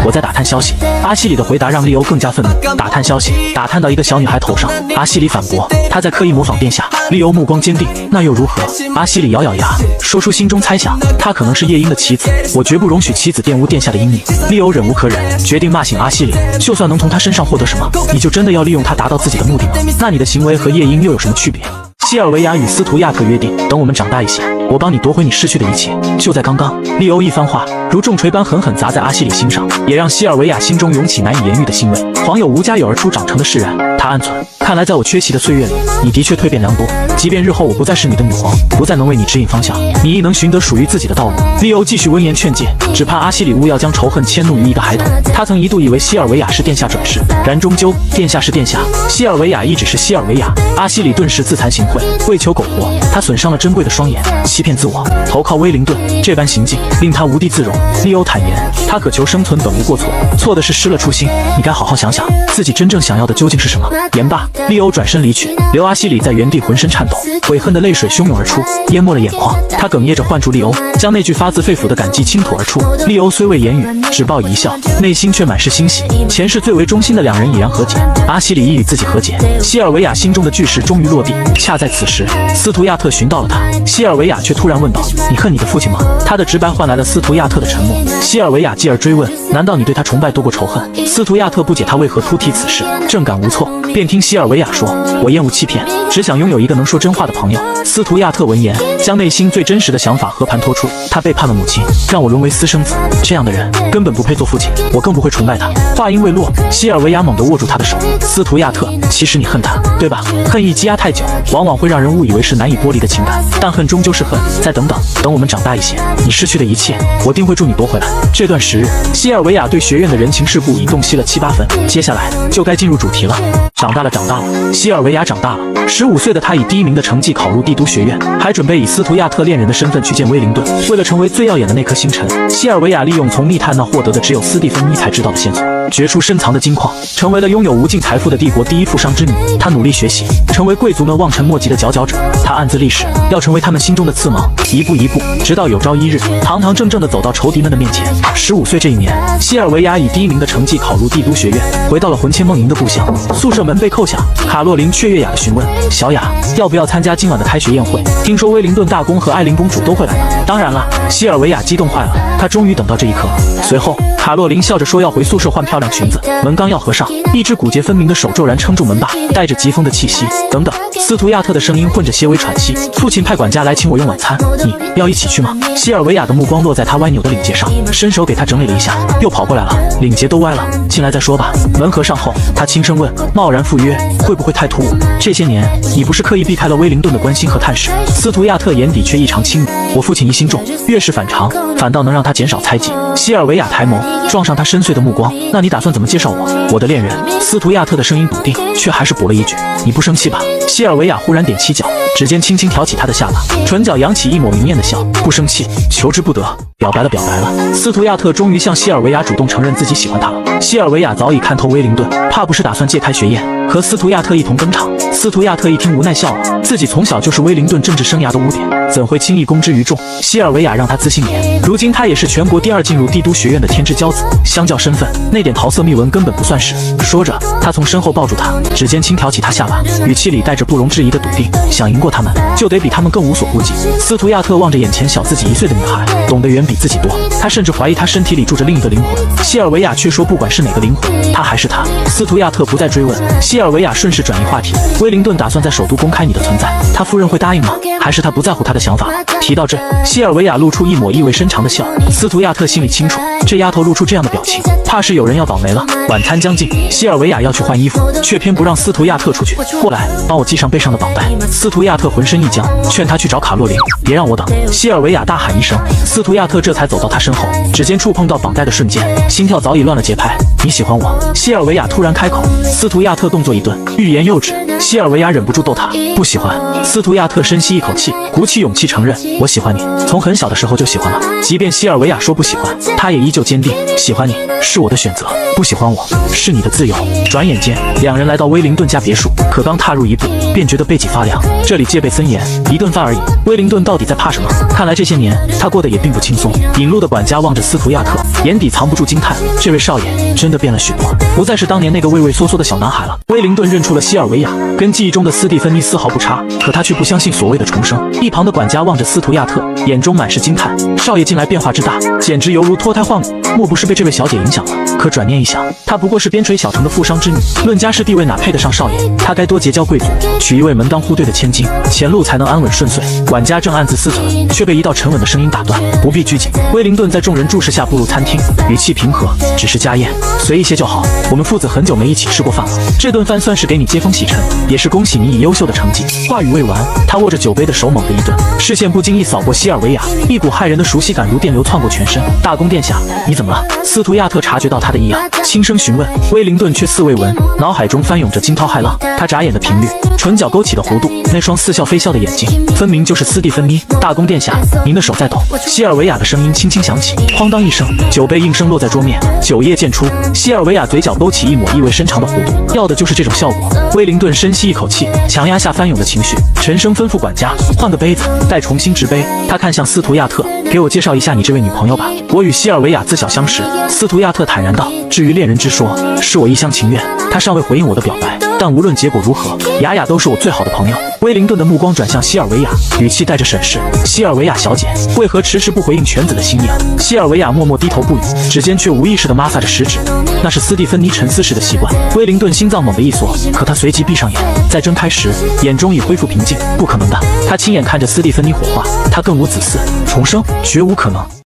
S1: 我在打探消息。阿西里的回答让利欧更加愤怒。打探消息？打探到一个小女孩头上？阿西里反驳，他在刻意模仿殿下。利欧目光坚定，那又如何？阿西里咬咬牙，说出心中猜想，她可能是夜莺的妻子，我绝不容许妻子玷污殿下的英名。利欧忍无可忍，决定骂醒阿西里，就算能从他身上获得什么，你就真的要利用他达到自己的目的吗？那你的行为和夜莺又有什么区别？西尔维亚与斯图亚特约定，等我们长大一些，我帮你夺回你失去的一切。就在刚刚，利欧一番话如重锤般狠狠砸在阿西里心上，也让西尔维亚心中涌起难以言喻的欣慰。皇有无家有而出长成的释然，他暗忖，看看来在我缺席的岁月里，你的确蜕变良多。即便日后我不再是你的女皇，不再能为你指引方向，你亦能寻得属于自己的道路。利欧继续温言劝诫，只怕阿西里乌要将仇恨迁怒于一个孩童。他曾一度以为西尔维亚是殿下转世，然终究殿下是殿下，西尔维亚亦只是西尔维亚。阿西里顿时自惭形秽，为求苟活，他损伤了珍贵的双眼，欺骗自我，投靠威灵顿。这般行径令他无地自容。利欧坦言，他渴求生存本无过错，错的是失了初心。你该好好想想，自己真正想要的究竟是什么。言罢，利欧转身离去，留阿西里在原地浑身颤抖，悔恨的泪水汹涌而出，淹没了眼眶。他哽咽着唤住利欧，将那句发自肺腑的感激倾吐而出。利欧虽未言语，只报以一笑，内心却满是欣喜。前世最为忠心的两人已然和解，阿西里亦与自己和解。西尔维亚心中的巨石终于落地。恰在此时，斯图亚特寻到了他，西尔维亚却突然问道：“你恨你的父亲吗？”他的直白换来了斯图亚特的沉默。西尔维亚继而追问：“难道你对他崇拜多过仇恨？”斯图亚特不解他为何突提此事，正感无措，便听西尔维亚说：“我厌恶欺骗，只想拥有一个能说真话的朋友。”斯图亚特闻言，将内心最真实的想法和盘托出。他背叛了母亲，让我沦为私生子，这样的人根本不配做父亲，我更不会崇拜他。话音未落，西尔维亚猛地握住他的手。斯图亚特，其实你恨他，对吧？恨意积压太久，往往会让人误以为是难以剥离的情感，但恨终究是恨。再等等，等我们长大一些，你失去的一切，我定会助你夺回来。这段时日，西尔维亚对学院的人情世故已洞悉了7、8分。接下来就该进入主题了。长大了，长大了，西尔维亚长大了。15岁的他以第1名的成绩考入帝都学院，还准备以斯图亚特恋人的身份去见威灵顿。为了成为最耀眼的那颗星辰，西尔维亚利用从密探那获得的只有斯蒂芬妮才知道的线索，掘出深藏的金矿，成为了拥有无尽财富的帝国第1富商之女。她努力学习，成为贵族们望尘莫及的佼佼者。她暗自立誓，要成为他们心中的刺芒，一步一步，直到有朝一日，堂堂正正地走到仇敌们的面前。15岁这一年，西尔维亚以第1名的成绩考入帝都学院，回到了魂牵梦萦的故乡。宿舍门被叩响，卡洛琳雀跃雅地询问小雅要不要参加今晚的开学宴会，听说威灵顿大公和艾琳公主都会来呢。当然了，西尔维亚激动坏了，他终于等到这一刻了。随后，卡洛琳笑着说要回宿舍换漂亮裙子，门刚要合上，一只骨节分明的手骤然撑住门把，带着疾风的气息。等等，斯图亚特的声音混着些微喘息，父亲派管家来请我用晚餐，你要一起去吗？西尔维亚的目光落在他歪扭的领结上，伸手给他整理了一下，又跑过来了，领结都歪了，进来再说吧。门合上后，他轻声问，贸然赴约会不会太突兀？这些年你不是刻意避开了威灵顿的关心和探视？斯图亚特眼底却异常轻蔑，我父亲疑心重，越是反常，反倒能让他减少猜忌。西尔维亚抬眸，撞上他深邃的目光，那你打算怎么介绍我？我的恋人。斯图亚特的声音笃定，却还是补了一句，你不生气吧？西尔维亚忽然踮起脚，指尖轻轻挑起他的下巴，唇角扬起一抹明艳的笑，不生气，求之不得。表白了，表白了！斯图亚特终于向西尔维亚主动承认自己喜欢他了。西尔维亚早已看透威灵顿，怕不是打算借开学宴和斯图亚特一同登场。斯图亚特一听无奈笑了，自己从小就是威灵顿政治生涯的污点，怎会轻易公之于众？西尔维亚让他自信点，如今他也是全国第2进入帝都学院的天之骄子，相较身份，那点桃色秘闻根本不算事。说着，他从身后抱住他，指尖轻挑起他下巴，语气里带着不容置疑的笃定，想赢过他们，就得比他们更无所顾忌。斯图亚特望着眼前小自己1岁的女孩，懂得远比自己多，他甚至怀疑她身体里住着另一个灵魂。西尔维亚却说不管是哪个灵魂，他还是他。斯图亚特不再追问，西尔维亚顺势转移话题，威灵顿打算在首都公开你的存在，他夫人会答应吗？还是他不在乎他的想法？提到这，西尔维亚露出一抹意味深长的笑。斯图亚特心里清楚，这丫头露出这样的表情，怕是有人要倒霉了。晚餐将近，西尔维亚要去换衣服，却偏不让斯图亚特出去。过来，帮我系上背上的绑带。斯图亚特浑身一僵，劝他去找卡洛琳，别让我等。西尔维亚大喊一声，斯图亚特这才走到他身后，指尖触碰到绑带的瞬间，心跳早已乱了节拍。你喜欢我？西尔维亚突然开口。斯图亚特动作一顿，欲言又止。西尔维亚忍不住逗他，不喜欢。斯图亚特深吸一口气，鼓起勇气承认，我喜欢你，从很小的时候就喜欢了。即便西尔维亚说不喜欢，他也依旧坚定，喜欢你是我的选择，不喜欢我是你的自由。转眼间，两人来到威灵顿家别墅，可刚踏入一步，便觉得背脊发凉。这里戒备森严，一顿饭而已，威灵顿到底在怕什么？看来这些年他过得也并不轻松。引路的管家望着斯图亚特，眼底藏不住惊叹，这位少爷真的变了许多，不再是当年那个畏畏缩缩的小男孩了。威灵顿认出了西尔维亚，跟记忆中的斯蒂芬妮丝毫不差，可他却不相信所谓的重生。一旁的管家望着斯图亚特，眼中满是惊叹，少爷近来变化之大，简直犹如脱胎换骨，莫不是被这位小姐影响了？可转念一想，她不过是边陲小城的富商之女，论家世地位哪配得上少爷？她该多结交贵族，娶一位门当户对的千金，前路才能安稳顺遂。管家正暗自思忖，却被一道沉稳的声音打断：“不必拘谨。”威灵顿在众人注视下步入餐厅，语气平和：“只是家宴，随意些就好。我们父子很久没一起吃过饭了，这顿饭算是给你接风洗尘，也是恭喜你以优秀的成绩。”话语未完，他握着酒杯的手猛地一顿，视线不经意扫过希尔维亚，一股骇人的熟悉感如电流窜过全身。“大公殿下，你怎么了？”斯图亚特察觉到他的异样，轻声询问。威灵顿却似未闻，脑海中翻涌着惊涛骇浪。他眨眼的频率，唇角勾起的弧度，那双似笑非笑的眼睛，分明就是斯蒂芬妮。“大公殿下，您的手在抖。”希尔维亚的声音轻轻响起，哐当一声，酒杯应声落在桌面，酒液溅出。希尔维亚嘴角勾起一抹意味深长的弧度，要的就是这种效果。威灵顿深吸一口气，强压下翻涌的情绪，沉声吩咐管家换个杯子，待重新执杯。他看向斯图亚特，给我介绍一下你这位女朋友吧。我与希尔维亚自小相识。斯图亚特坦然道。至于恋人之说，是我一厢情愿，他尚未回应我的表白，但无论结果如何，雅雅都是我最好的朋友。威灵顿的目光转向希尔维亚，语气带着审视：“希尔维亚小姐，为何迟迟不回应犬子的心意啊？”希尔维亚默默低头不语，指尖却无意识地摩挲着食指，那是斯蒂芬妮沉思时的习惯。威灵顿心脏猛地一缩，可他随即闭上眼，再睁开时，眼中已恢复平静。不可能的，他亲眼看着斯蒂芬妮火化，他更无子嗣，重生绝无可能。